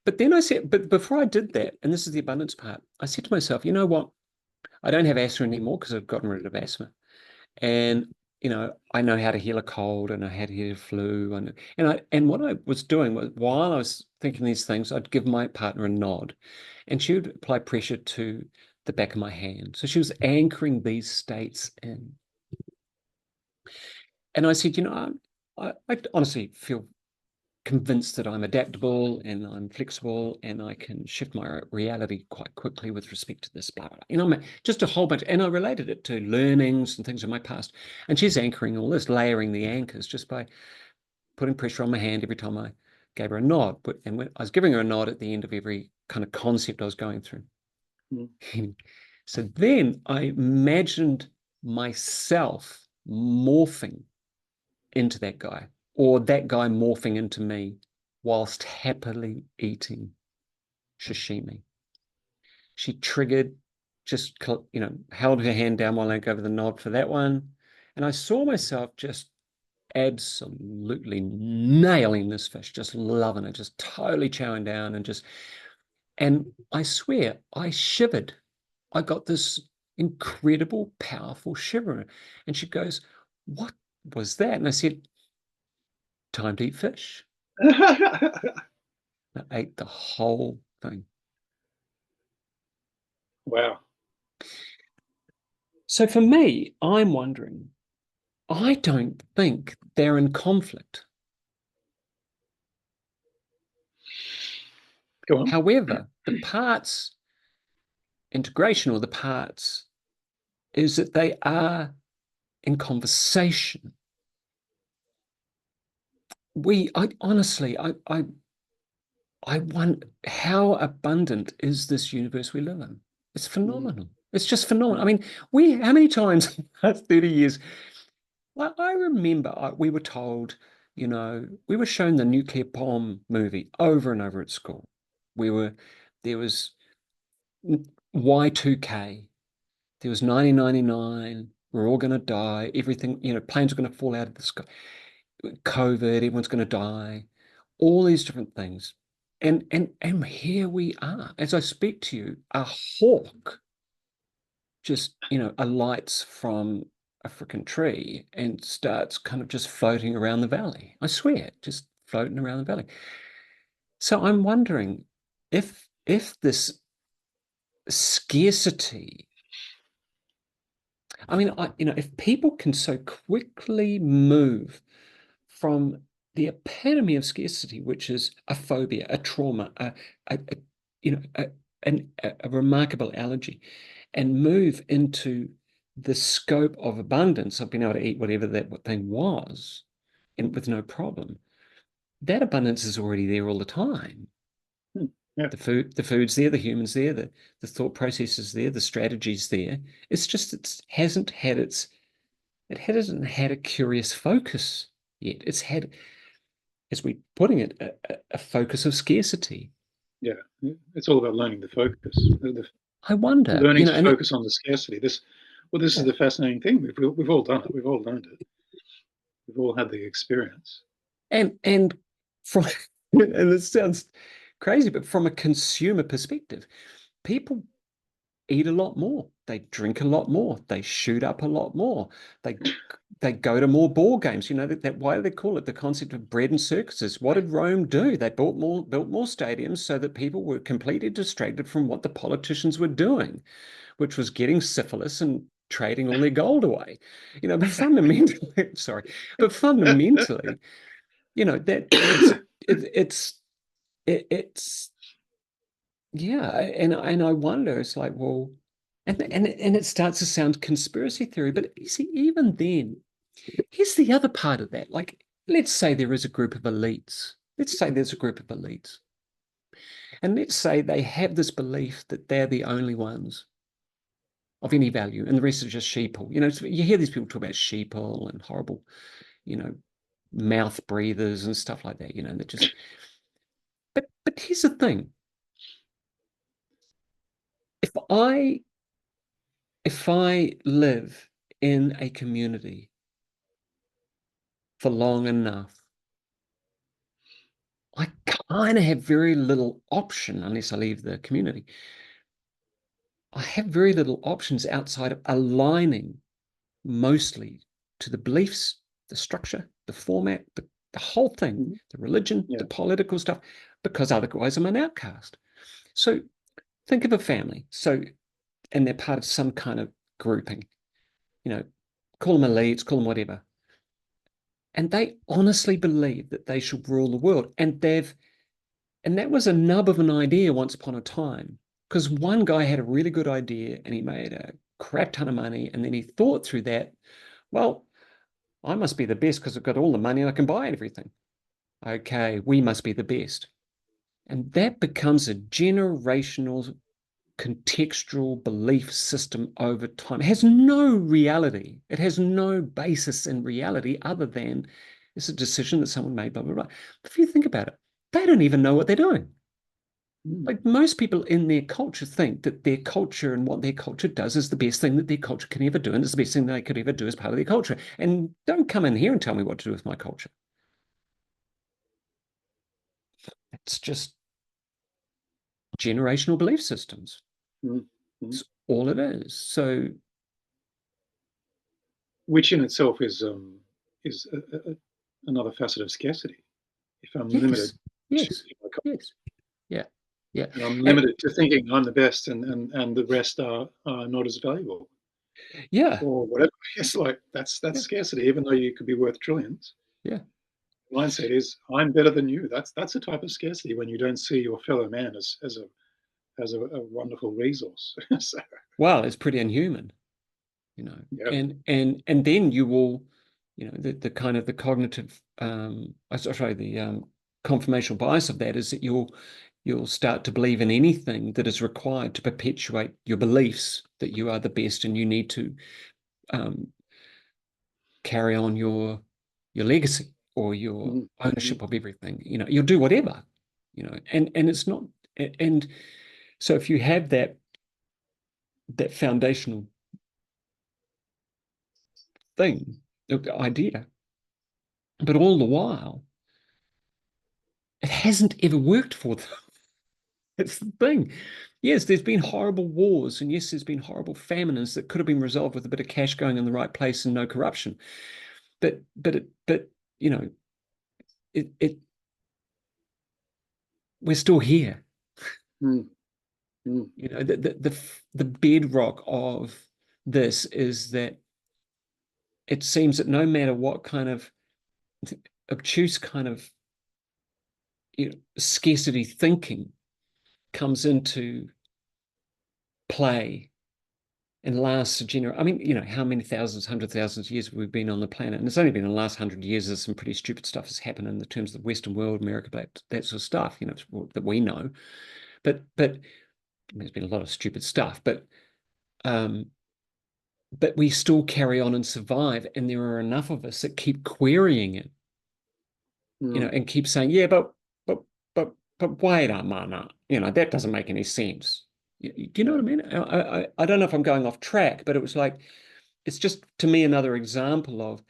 But then I said, but before I did that, and this is the abundance part, I said to myself, you know what? I don't have asthma anymore because I've gotten rid of asthma. And, I know how to heal a cold, and I know how to heal a flu. And what I was doing was, while I was thinking these things, I'd give my partner a nod, and she would apply pressure to the back of my hand. So she was anchoring these states in. And I said, I honestly feel convinced that I'm adaptable and I'm flexible and I can shift my reality quite quickly with respect to this, blah, blah, blah. Just a whole bunch. And I related it to learnings and things in my past. And she's anchoring all this, layering the anchors just by putting pressure on my hand every time I gave her a nod. And when I was giving her a nod at the end of every kind of concept I was going through. So then I imagined myself morphing into that guy, or that guy morphing into me whilst happily eating sashimi. She triggered, just, held her hand down while I gave her the nod for that one. And I saw myself just absolutely nailing this fish, just loving it, just totally chowing down and I swear I shivered. I got this incredible, powerful shiver. And she goes, "What was that?" And I said, "Time to eat fish." I ate the whole thing. Wow. So for me, I'm wondering, I don't think they're in conflict. Go on. However, the parts integration, or the parts, is that they are in conversation. I honestly, I wonder, how abundant is this universe we live in? It's phenomenal. It's just phenomenal. I mean, how many times in the last 30 years, I remember we were told, we were shown the nuclear bomb movie over and over at school. There was Y2K, there was 1999, we're all going to die, everything, planes are going to fall out of the sky, COVID, everyone's going to die, all these different things. And here we are. As I speak to you, a hawk just, alights from a freaking tree and starts kind of just floating around the valley. I swear, just floating around the valley. So I'm wondering if this scarcity, I mean, if people can so quickly move from the epitome of scarcity, which is a phobia, a trauma, a you know, a remarkable allergy, and move into the scope of abundance of being able to eat whatever that thing was, and with no problem. That abundance is already there all the time. Yeah. The food's there, the humans there, the thought processes there, the strategies there. It's just it hasn't had a curious focus yet. It's had, as we're putting it, a focus of scarcity. Yeah. It's all about learning the focus. I wonder, Learning to and focus on the scarcity. This is the fascinating thing. We've all done it. We've all learned it. We've all had the experience. and from and this sounds crazy, but from a consumer perspective, people eat a lot more, they drink a lot more, they shoot up a lot more, they they go to more ball games. That why do they call it the concept of bread and circuses? What did Rome do? They built more stadiums so that people were completely distracted from what the politicians were doing, which was getting syphilis and trading all their gold away. But fundamentally, sorry, but fundamentally, that it's yeah, and I wonder, it's like, well, and it starts to sound conspiracy theory, but you see, even then, here's the other part of that. Like, let's say there is a group of elites. Let's say there's a group of elites, and let's say they have this belief that they're the only ones of any value, and the rest are just sheeple. So you hear these people talk about sheeple and horrible, you know, mouth breathers and stuff like that. That just. But here's the thing: if I live in a community for long enough, I kind of have very little option unless I leave the community. I have very little options outside of aligning mostly to the beliefs, the structure, the format, the whole thing, the religion, Yeah. the political stuff, because otherwise I'm an outcast. So think of a family. And they're part of some kind of grouping, call them elites, call them whatever. And they honestly believe that they should rule the world. And that was a nub of an idea once upon a time, because one guy had a really good idea and he made a crap ton of money. And then he thought through that, well, I must be the best because I've got all the money and I can buy everything. Okay, we must be the best. And that becomes a generational contextual belief system over time. It has no reality. It has no basis in reality other than it's a decision that someone made, blah, blah, blah. But if you think about it, they don't even know what they're doing. Mm. Like most people in their culture think that their culture and what their culture does is the best thing that their culture can ever do, and it's the best thing they could ever do as part of their culture. And don't come in here and tell me what to do with my culture. It's just generational belief systems. Mm. Mm. It's all it is. So, Which in itself is another facet of scarcity. If I'm limited yes, to yes, my yes, yeah, yeah. and I'm And limited to thinking I'm the best, and the rest are not as valuable yeah, or whatever. It's like that's yeah, scarcity, even though you could be worth trillions. yeah. Mindset is I'm better than you. That's a type of scarcity when you don't see your fellow man as a wonderful resource. So, Well, it's pretty inhuman, yeah. and then you will, the kind of the cognitive, sorry, the confirmational bias of that is that you'll start to believe in anything that is required to perpetuate your beliefs that you are the best and you need to um, carry on your legacy or your Mm, mm, ownership of everything. You'll do whatever, and it's not, and so if you have that foundational thing, idea, but all the while, it hasn't ever worked for them. It's the thing. Yes, there's been horrible wars, and yes, there's been horrible famines that could have been resolved with a bit of cash going in the right place and no corruption. But you know, it we're still here. mm, mm, The bedrock of this is that it seems that no matter what kind of obtuse kind of scarcity thinking comes into play and lasts a generation. I mean, how many thousands, 100,000 years have we been on the planet? And it's only been in the last 100 years that some pretty stupid stuff has happened in the terms of the Western world, America, that sort of stuff, that we know. But I mean, there's been a lot of stupid stuff, um, but we still carry on and survive, and there are enough of us that keep querying it, mm. and keep saying, yeah, but but wait a minute, that doesn't make any sense. Do you know Yeah. what I mean? I don't know if I'm going off track, but it was like it's just to me another example of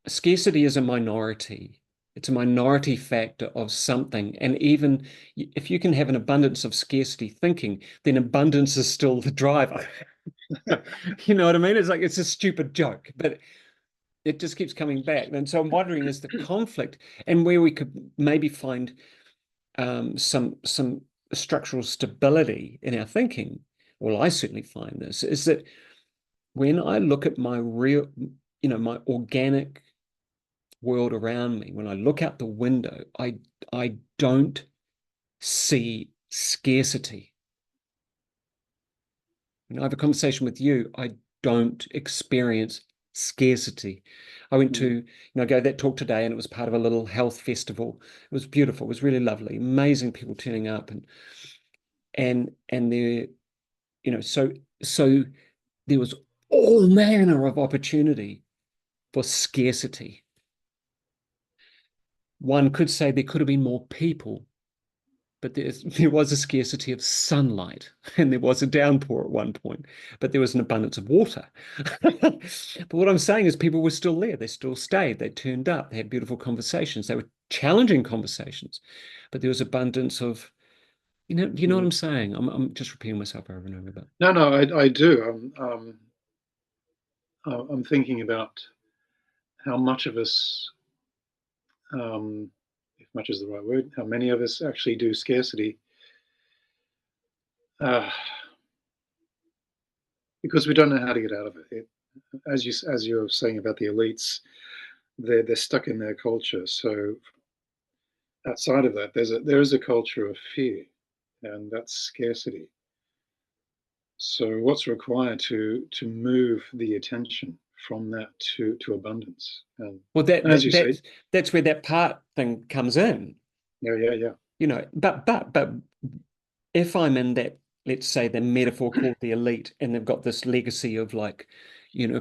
scarcity is a minority. It's a minority factor of something. And even if you can have an abundance of scarcity thinking, then abundance is still the driver. You know what I mean? It's like it's a stupid joke, but it just keeps coming back. And so I'm wondering is the conflict and where we could maybe find some structural stability in our thinking. Well, I certainly find this is that when I look at my real, my organic world around me, when I look out the window, I don't see scarcity. When I have a conversation with you, I don't experience scarcity. I went Mm, to, go that talk today, and it was part of a little health festival. It was beautiful. It was really lovely. Amazing people turning up, and there, so there was all manner of opportunity for scarcity. One could say there could have been more people, but there was a scarcity of sunlight and there was a downpour at one point, but there was an abundance of water. But what I'm saying is people were still there. They still stayed. They turned up. They had beautiful conversations. They were challenging conversations, but there was abundance of, do you know what mm. I'm saying? I'm just repeating myself over and over, but No, no, I do. I'm thinking about how much of us, if much is the right word, how many of us actually do scarcity, uh, because we don't know how to get out of it. As you're saying about the elites, they're stuck in their culture. So outside of that, there is a culture of fear, and that's scarcity. So what's required to move the attention from that to abundance? well, And as you say, that's where that part thing comes in, yeah, yeah, yeah. But if I'm in that let's say the metaphor called the elite, and they've got this legacy of like,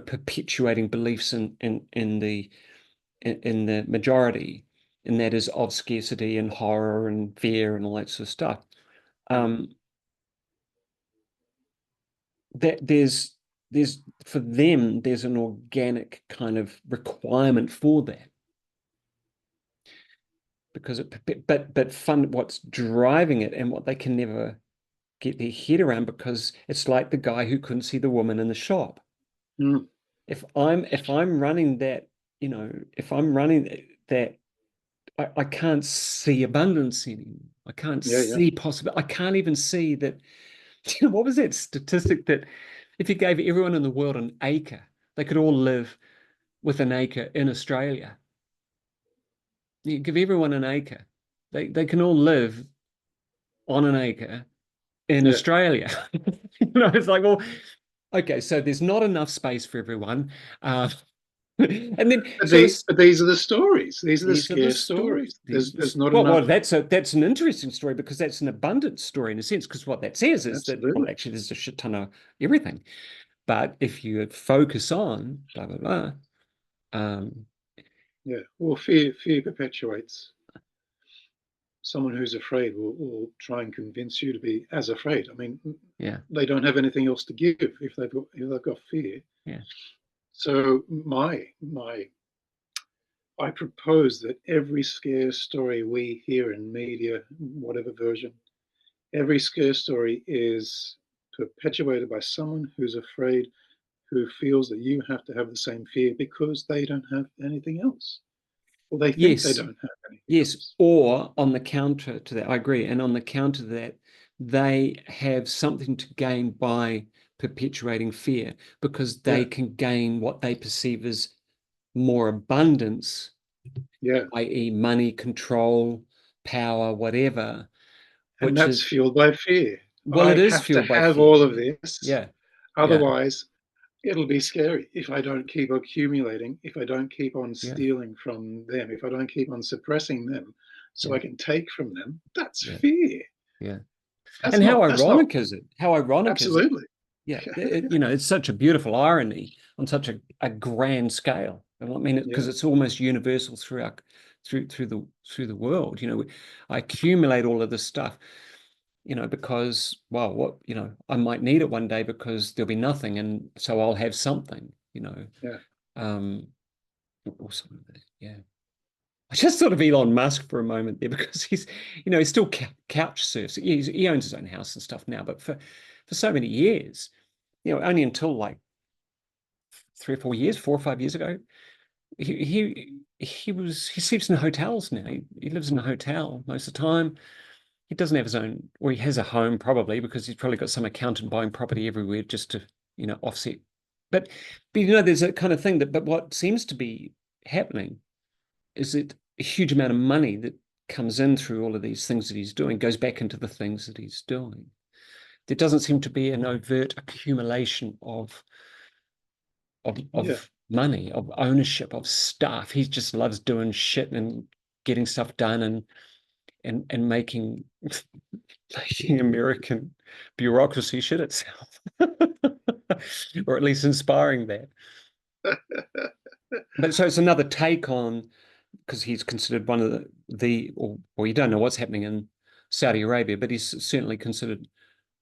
perpetuating beliefs in the majority, and that is of scarcity and horror and fear and all that sort of stuff. Mm. Um, that there's for them there's an organic kind of requirement for that because but fun what's driving it and what they can never get their head around, because it's like the guy who couldn't see the woman in the shop. Mm. If I'm running that, if I'm running that, I can't see abundance anymore. I can't Yeah, yeah, see possible. I can't even see that. What was that statistic that if you gave everyone in the world an acre, they could all live with an acre in Australia? You give everyone an acre, they can all live on an acre in yeah. Australia. It's like, well, okay, so there's not enough space for everyone. Uh, and then so it's But these are the stories. These are the these are the scare stories. stories. There's not Well, enough. that's an interesting story because that's an abundant story in a sense. Because what that says is that, well, Absolutely. actually, there's a shit ton of everything. But if you focus on blah blah blah, um, Yeah. Well, fear perpetuates. Someone who's afraid will try and convince you to be as afraid. I mean, yeah, they don't have anything else to give if they've got fear. yeah, So I propose that every scare story we hear in media, whatever version, every scare story is perpetuated by someone who's afraid, who feels that you have to have the same fear because they don't have anything else. Or they think they yes, don't have anything yes. else. Or on the counter to that, I agree. And on the counter to that, they have something to gain by perpetuating fear because they Yeah, can gain what they perceive as more abundance, yeah. i.e., money, control, power, whatever, And which that's is, fueled by fear. well, I it is have to fueled by have fear. all of Yeah, this. yeah, yeah, Otherwise, it'll be scary if I don't keep accumulating, if I don't keep on yeah, stealing from them, if I don't keep on suppressing them so yeah, I can take from them. That's yeah, fear. yeah. That's And how not, that's not, ironic is it? How ironic is it? absolutely. Yeah, it's such a beautiful irony on such a grand scale. And I mean, because Yeah, it's almost universal through our through the world. I accumulate all of this stuff, because, well, I might need it one day because there'll be nothing, and so I'll have something. yeah. Um, or something like that. Yeah. I just thought of Elon Musk for a moment there because he's still couch surfs. He owns his own house and stuff now, but for so many years, only until like 3 or 4 years, 4 or 5 years ago, he sleeps in hotels now. He lives in a hotel most of the time. He doesn't have his own, or he has a home probably because he's probably got some accountant buying property everywhere just to offset. But there's that kind of thing but what seems to be happening is that a huge amount of money that comes in through all of these things that he's doing goes back into the things that he's doing. There doesn't seem to be an overt accumulation of Yeah. of money, of ownership, of stuff. He just loves doing shit and getting stuff done and making American bureaucracy shit itself, or at least inspiring that. But so it's another take on, because he's considered one of or you don't know what's happening in Saudi Arabia, but he's certainly considered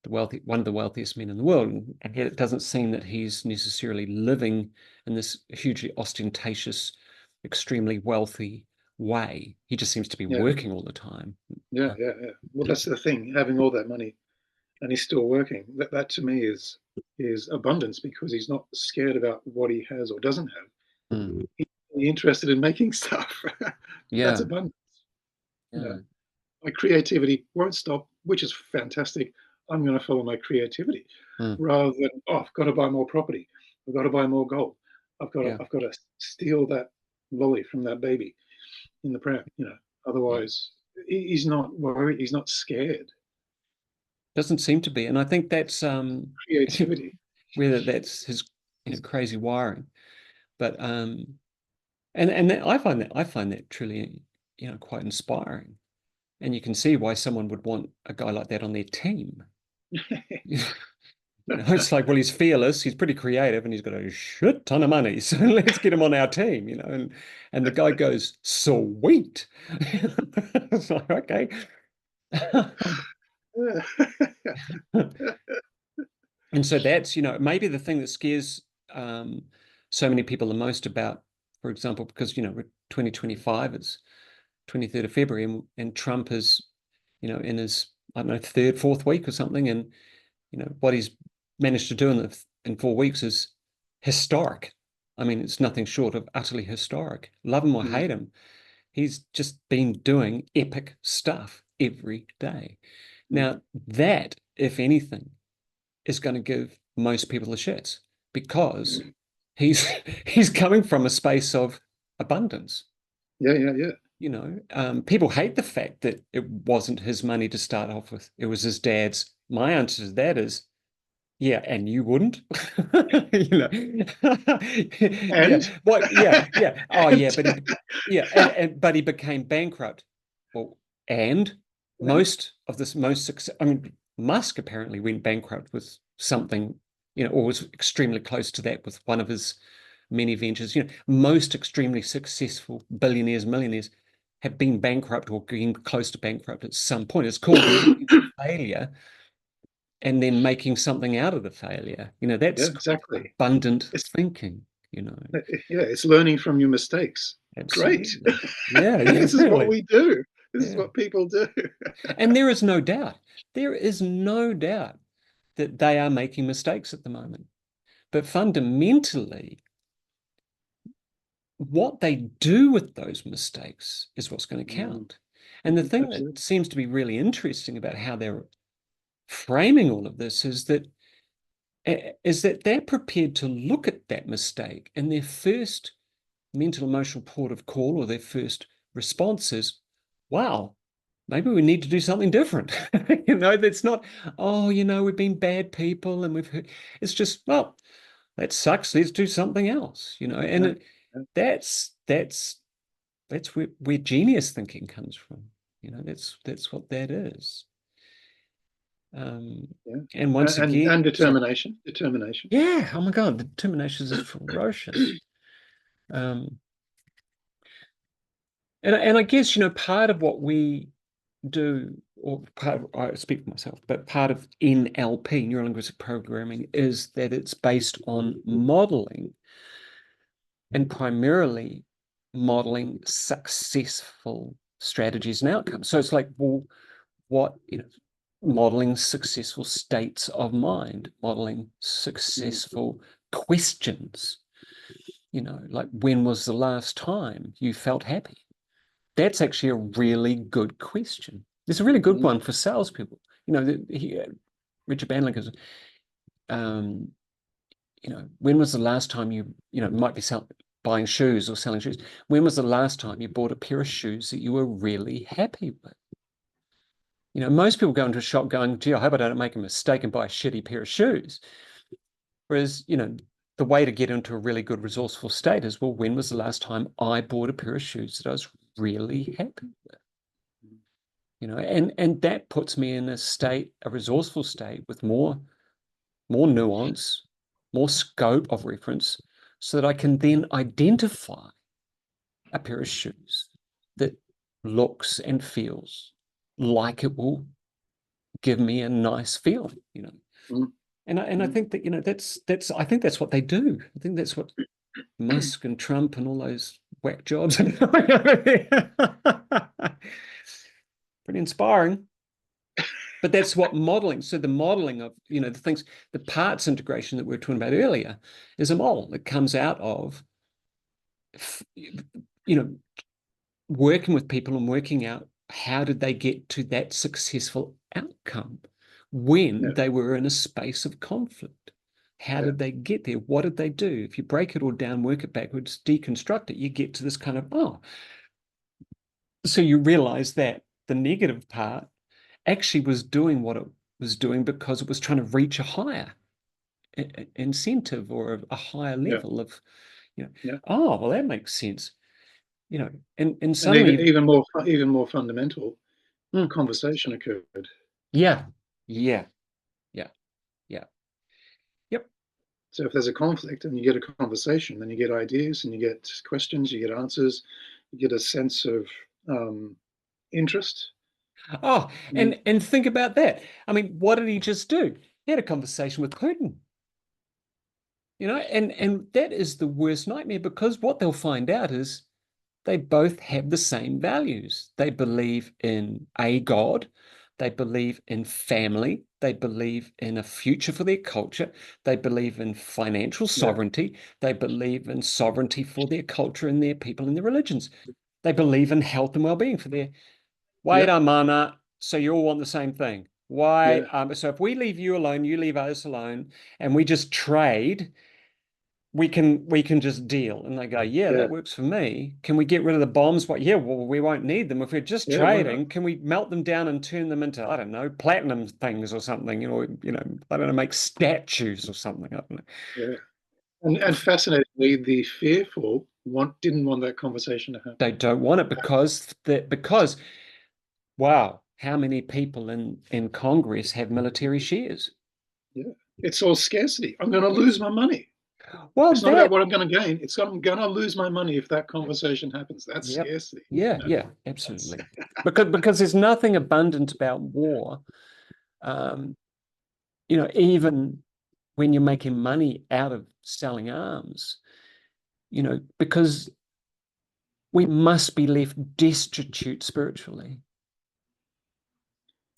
one of the wealthiest men in the world, and yet it doesn't seem that he's necessarily living in this hugely ostentatious, extremely wealthy way. He just seems to be Yeah. working all the time. Yeah. Uh, Yeah. Yeah. Well, that's the thing, having all that money and he's still working. That to me is abundance because he's not scared about what he has or doesn't have. mm, He's interested in making stuff. That's yeah, abundance. You know, yeah, my creativity won't stop, which is fantastic. I'm going to follow my creativity mm, rather than, oh, I've got to buy more property. I've got to buy more gold. yeah, I've got to steal that lolly from that baby in the pram. yeah. Otherwise he's not worried. He's not scared. Doesn't seem to be, and I think that's Creativity. whether that's his crazy wiring, but and I find that truly quite inspiring. And you can see why someone would want a guy like that on their team. It's like, well, he's fearless, he's pretty creative, and he's got a shit ton of money. So let's get him on our team, And the guy goes, sweet. It's like, okay. And so that's, maybe the thing that scares so many people the most about, for example, because, 2025, it's 23rd of February, and Trump is, in his, I don't know, third, fourth week or something. And, what he's managed to do in 4 weeks is historic. I mean, it's nothing short of utterly historic. Love him or hate him, he's just been doing epic stuff every day. Now, that, if anything, is going to give most people the shits because he's he's coming from a space of abundance. People hate the fact that it wasn't his money to start off with. It was his dad's. My answer to that is, yeah, and you wouldn't. Yeah. And What? Yeah, yeah. Oh, and yeah, but he became bankrupt. Well, and most success. I mean, Musk apparently went bankrupt with something, or was extremely close to that with one of his many ventures. Most extremely successful billionaires, millionaires have been bankrupt or getting close to bankrupt at some point. It's called learning failure and then making something out of the failure. yeah, That's exactly. abundant It's thinking. yeah, it's learning from your mistakes. Great. Absolutely. Yeah, yeah, This is what really. we do. This is Yeah. what people do. And there is no doubt that they are making mistakes at the moment. But fundamentally, what they do with those mistakes is what's going to count. And the thing that Absolutely. seems to be really interesting about how they're framing all of this is that they're prepared to look at that mistake, and their first mental emotional port of call, or their first response is, wow, maybe we need to do something different. That's not, oh, we've been bad people and we've hurt. It's just, well, that sucks, let's do something else. And Yeah, yeah, that's where genius thinking comes from. That's what that is. yeah. And once again, And sorry. determination. Determination. Yeah, oh my God, the determination is ferocious. Um, and I guess, part of what we do, or I speak for myself, but part of NLP, neuro linguistic programming, is that it's based on modeling, and primarily modeling successful strategies and outcomes. So it's like, well, what, modeling successful states of mind, modeling successful questions, like, when was the last time you felt happy? That's actually a really good question. It's a really good one for salespeople. Richard Bandler goes, um, when was the last time might be buying shoes or selling shoes. When was the last time you bought a pair of shoes that you were really happy with? Most people go into a shop going, gee, I hope I don't make a mistake and buy a shitty pair of shoes. Whereas, the way to get into a really good resourceful state is, well, when was the last time I bought a pair of shoes that I was really happy with? And that puts me in a resourceful state with more nuance, more scope of reference, so that I can then identify a pair of shoes that looks and feels like it will give me a nice feeling. And I think that, I think that's what they do. I think that's what Musk and Trump and all those whack jobs. Pretty inspiring. But that's what modeling. So the modeling of, the things, the parts integration that we were talking about earlier is a model that comes out of, working with people and working out how did they get to that successful outcome when yeah, they were in a space of conflict. How yeah, did they get there? What did they do? If you break it all down, work it backwards, deconstruct it, you get to this kind of, so you realize that the negative part actually was doing what it was doing because it was trying to reach a higher incentive, or a higher yeah, level of, yeah. oh, well, that makes sense. And And even suddenly, even more fundamental, conversation occurred. yeah, yeah, So if there's a conflict and you get a conversation, then you get ideas and you get questions, you get answers, you get a sense of interest. Oh, You, and think about that. I mean, what did he just do? He had a conversation with Putin, and that is the worst nightmare, because what they'll find out is they both have the same values. They believe in a God, they believe in family, they believe in a future for their culture, they believe in financial yeah, sovereignty, they believe in sovereignty for their culture and their people and their religions. They believe in health and well-being for their. Wait yeah, a minute. So you all want the same thing. Why? yeah, So if we leave you alone, you leave us alone, and we just trade, we can just deal. And they go, yeah, yeah, that works for me. Can we get rid of the bombs? What? Yeah, well, we won't need them. If we're just yeah. Why not? trading, can we melt them down and turn them into, I don't know, platinum things or something? I don't know, make statues or something. I don't know. Yeah. And fascinatingly, the fearful didn't want that conversation to happen. They don't want it because wow, how many people in Congress have military shares? Yeah. It's all scarcity. I'm going to Yes. lose my money. Well, It's not about that, what I'm going to gain. It's I'm going to lose my money if that conversation happens. That's yep. scarcity. Yeah, No, yeah, that's absolutely. Because there's nothing abundant about war. Um, even when you're making money out of selling arms, because we must be left destitute spiritually.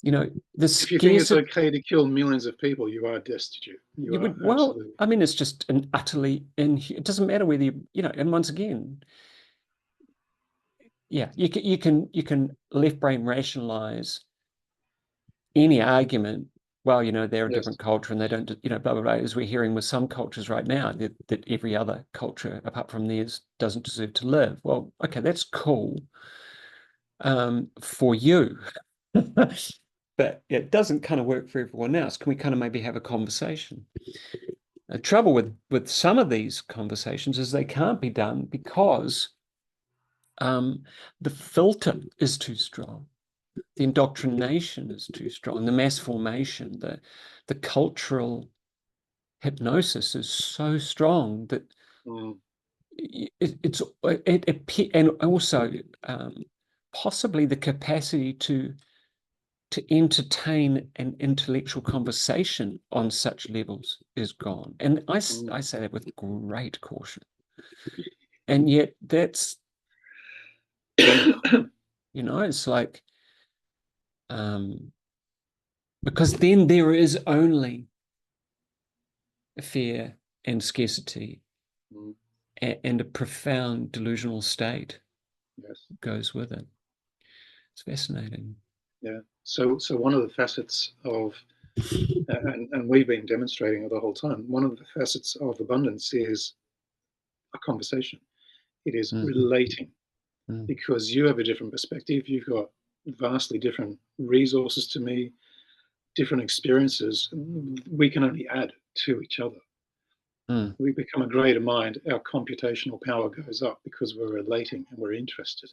The if you think it's scarcity, okay to kill millions of people, you are destitute. You you are would, well, absolutely. I mean, it's just an utterly it doesn't matter whether and once again, yeah, you can left brain rationalize any argument. Well, they're a Yes. different culture and they don't, blah, blah, blah, as we're hearing with some cultures right now, that every other culture apart from theirs doesn't deserve to live. Well, okay, that's cool, for you. But it doesn't kind of work for everyone else. Can we kind of maybe have a conversation? The trouble with some of these conversations is they can't be done because the filter is too strong. The indoctrination is too strong. The mass formation, the cultural hypnosis is so strong that Mm, and also possibly the capacity to entertain an intellectual conversation on such levels is gone. And I mm. say that with great caution. And yet that's painful. It's like, um, because then there is only fear and scarcity Mm, and a profound delusional state yes. goes with it. It's fascinating. Yeah. So one of the facets of and we've been demonstrating it the whole time. One of the facets of abundance is a conversation. It is Mm, relating mm, because you have a different perspective. You've got vastly different resources to me, different experiences. We can only add to each other. mm. We become a greater mind. Our computational power goes up because we're relating and we're interested.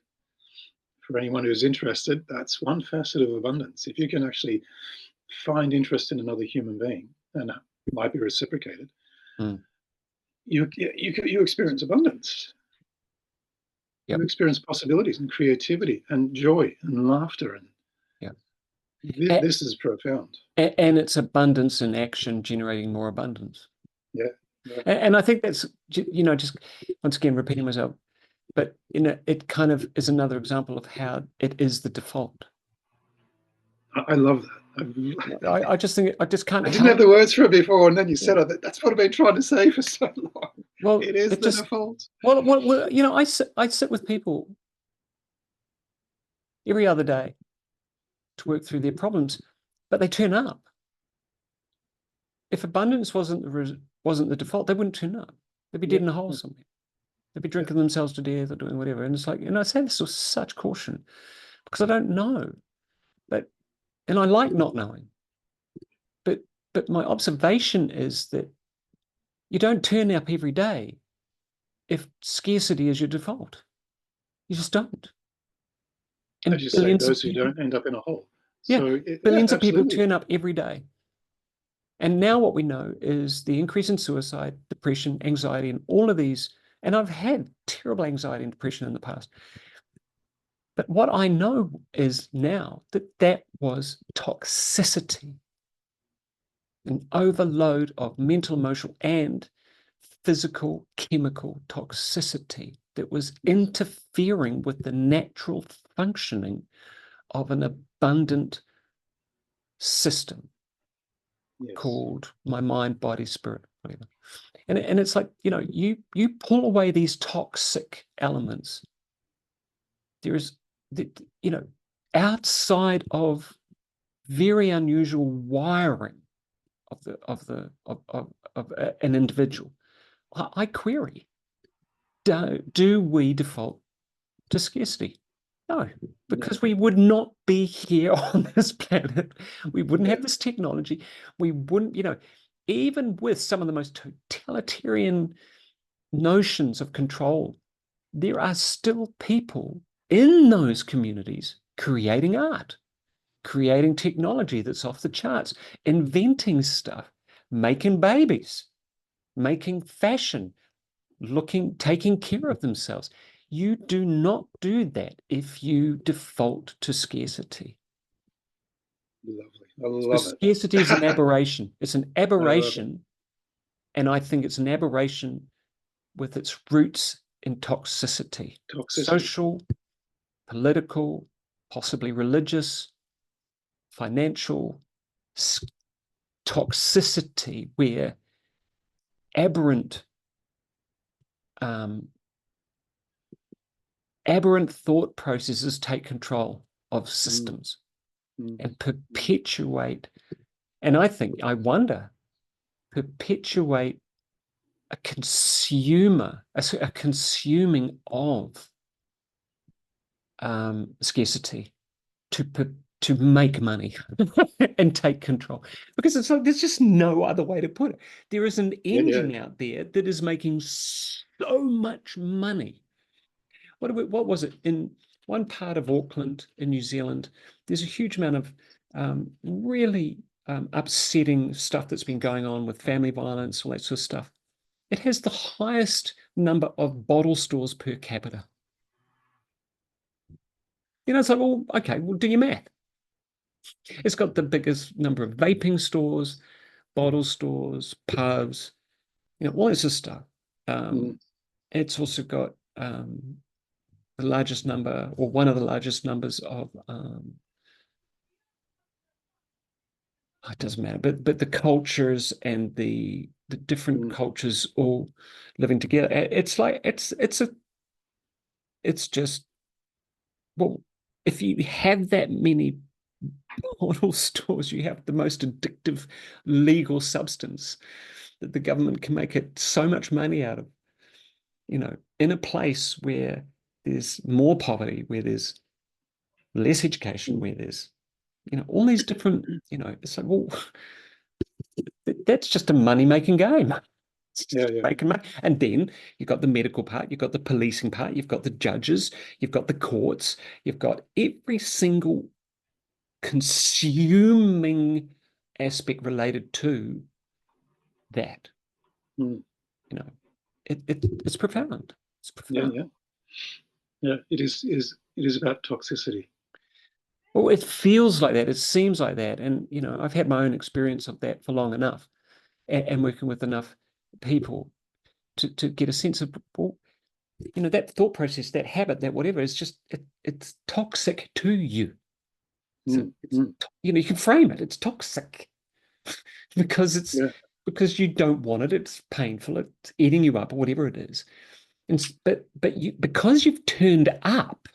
For anyone who's interested, that's one facet of abundance. If you can actually find interest in another human being, and that might be reciprocated, Mm. you experience abundance. You Yep. experience possibilities and creativity and joy and laughter, and Yep. this is profound. And it's abundance in action generating more abundance. Yeah, yeah. And I think that's, just once again repeating myself, but it kind of is another example of how it is the default. I love that. I just think I just can't I didn't have help. the words for it before, and then you Yeah. said it. That's what I've been trying to say for so long. Well, It is it the just default. well, I sit with people every other day to work through their problems, but they turn up. If abundance wasn't the default, they wouldn't turn up. They'd be dead Yeah, in a hole yeah, somewhere. They'd be yeah. drinking themselves to death or doing whatever. And it's like, I say this with such caution because I don't know. But and I like not knowing. But my observation is that you don't turn up every day if scarcity is your default. You just don't. As And you say, billions of those who people, don't end up in a hole. yeah, So, yeah, billions of people absolutely. turn up every day. And now what we know is the increase in suicide, depression, anxiety, and all of these. And I've had terrible anxiety and depression in the past. But what I know is now that that was toxicity, an overload of mental, emotional, and physical, chemical toxicity that was interfering with the natural functioning of an abundant system Yes. called my mind, body, spirit, whatever. And it's like, you pull away these toxic elements. There is, outside of very unusual wiring of an individual. I query: do we default to scarcity? No, because we would not be here on this planet. We wouldn't have this technology. We wouldn't, even with some of the most totalitarian notions of control, there are still people in those communities creating art, creating technology that's off the charts, inventing stuff, making babies, making fashion, taking care of themselves. You do not do that if you default to scarcity. Lovely. I love it. Scarcity is an aberration. It's an I love it. aberration, and I think it's an aberration with its roots in toxicity, Toxicity. social, political, possibly religious, financial toxicity, where aberrant thought processes take control of systems and perpetuate, and I wonder, perpetuate a consuming of scarcity to make money and take control, because it's like there's just no other way to put it. There is an engine out there that is making so much money. What was it in one part of Auckland in New Zealand? There's a huge amount of really upsetting stuff that's been going on with family violence, all that sort of stuff. It has the highest number of bottle stores per capita. It's like, well, okay, well, do your math. It's got the biggest number of vaping stores, bottle stores, pubs, all this stuff. It's also got the largest number, or one of the largest numbers of, it doesn't matter, but the cultures and the different cultures all living together. It's like it's just, well, if you have that many bottle stores, you have the most addictive legal substance that the government can make it so much money out of. In a place where there's more poverty, where there's less education, where there's all these different, it's like, well, that's just a money-making game. It's just making money. And then you've got the medical part, you've got the policing part, you've got the judges, you've got the courts, you've got every single consuming aspect related to that. It's profound. It's profound. Yeah. It is about toxicity. Well, it feels like that. It seems like that. And, I've had my own experience of that for long enough, and working with enough people to get a sense of, well, that thought process, that habit, that whatever, is just, it's toxic to you. So you can frame it. It's toxic because you don't want it. It's painful. It's eating you up, or whatever it is. But because you've turned up,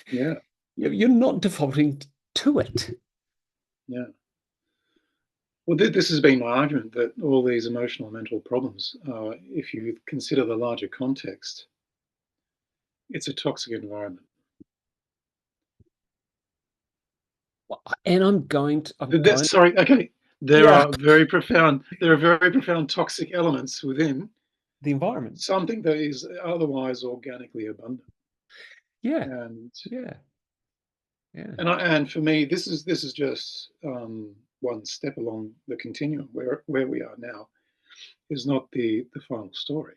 you're not defaulting to it. Yeah. Well, this has been my argument, that all these emotional and mental problems, if you consider the larger context, it's a toxic environment. And I'm going to. Sorry. Okay. There are very profound toxic elements within the environment, something that is otherwise organically abundant. And and for me, this is just one step along the continuum where we are now is not the final story.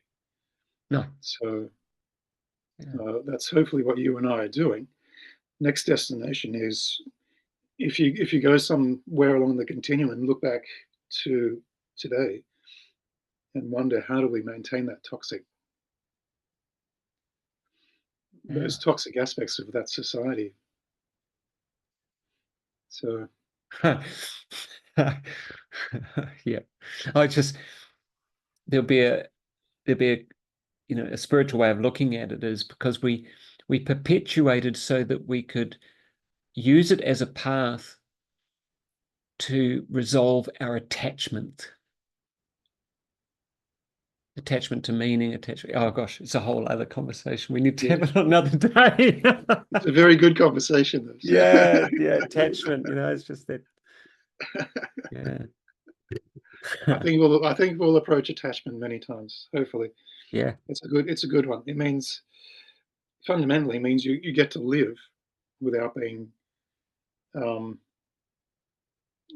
No. So Yeah. that's hopefully what you and I are doing. Next destination is if you go somewhere along the continuum and look back to today and wonder how do we maintain that those toxic aspects of that society. So Yeah. I just there'll be a a spiritual way of looking at it, is because we perpetuated so that we could use it as a path to resolve our attachment to meaning, attachment. Oh gosh, it's a whole other conversation. We need to yeah, have it another day. it's a very good conversation. Yeah, attachment. It's just that. Yeah, I think we'll approach attachment many times. Hopefully, yeah, it's a good one. It means fundamentally means you get to live without being um,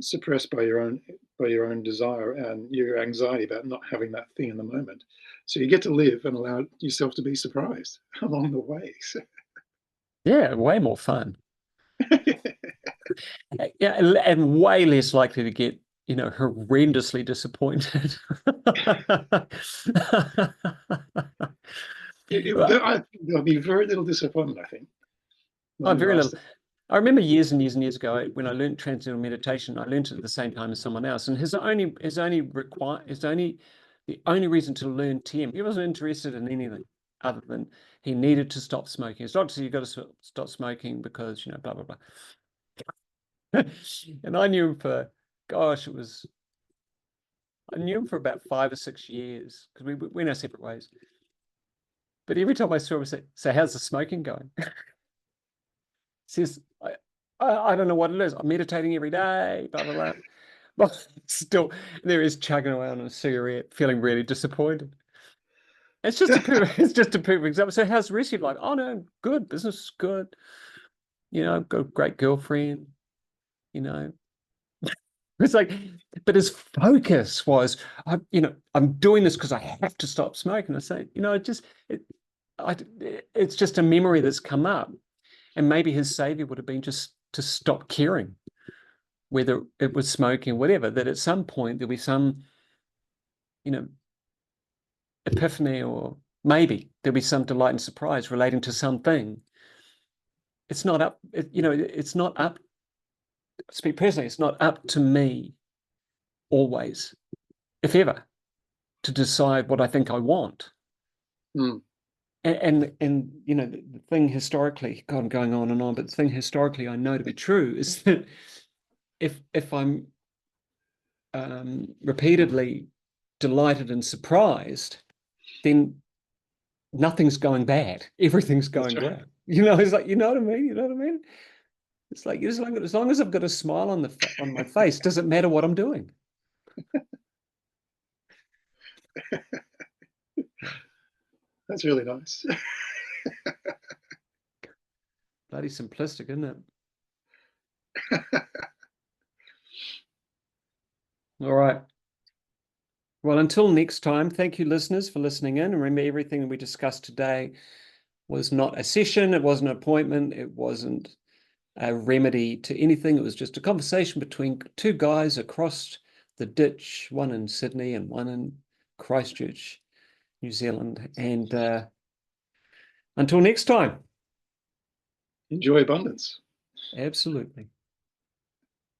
suppressed by your own desire and your anxiety about not having that thing in the moment. So you get to live and allow yourself to be surprised along the way. yeah. Way more fun. Yeah, and way less likely to get horrendously disappointed. Well, There'll be very little disappointment, I think, when I'm you very little. ask them. I remember years and years and years ago when I learned transcendental meditation, I learned it at the same time as someone else. And the only reason to learn TM, he wasn't interested in anything other than he needed to stop smoking. His doctor said, you've got to stop smoking because, blah, blah, blah. And I knew him for, gosh, I knew him for about 5 or 6 years because we went our separate ways. But every time I saw him, I say, so how's the smoking going? Says, I don't know what it is. I'm meditating every day, blah, blah, blah. But still, there is chugging away on a cigarette, feeling really disappointed. It's just a perfect example. So how's the rest of your life? Oh no, good. Business is good. I've got a great girlfriend, you know. It's like, but his focus was, I'm doing this because I have to stop smoking. I say, it's just a memory that's come up. And maybe his savior would have been just to stop caring whether it was smoking or whatever, that at some point there'll be some, epiphany, or maybe there'll be some delight and surprise relating to something. It's not up, it's not up, speak personally, it's not up to me always, if ever, to decide what I think I want. Mm. And the thing historically, God, I'm going on and on, but the thing historically I know to be true is that if I'm repeatedly delighted and surprised, then nothing's going bad. Everything's That's going right. great. It's like, you know what I mean? You know what I mean? It's like, as long as I've got a smile on my face, doesn't matter what I'm doing. Yeah, That's really nice. bloody simplistic, isn't it? All right. Well, until next time, thank you, listeners, for listening in. And remember, everything that we discussed today was not a session. It wasn't an appointment. It wasn't a remedy to anything. It was just a conversation between two guys across the ditch, one in Sydney and one in Christchurch, New Zealand. And until next time, Enjoy abundance. absolutely.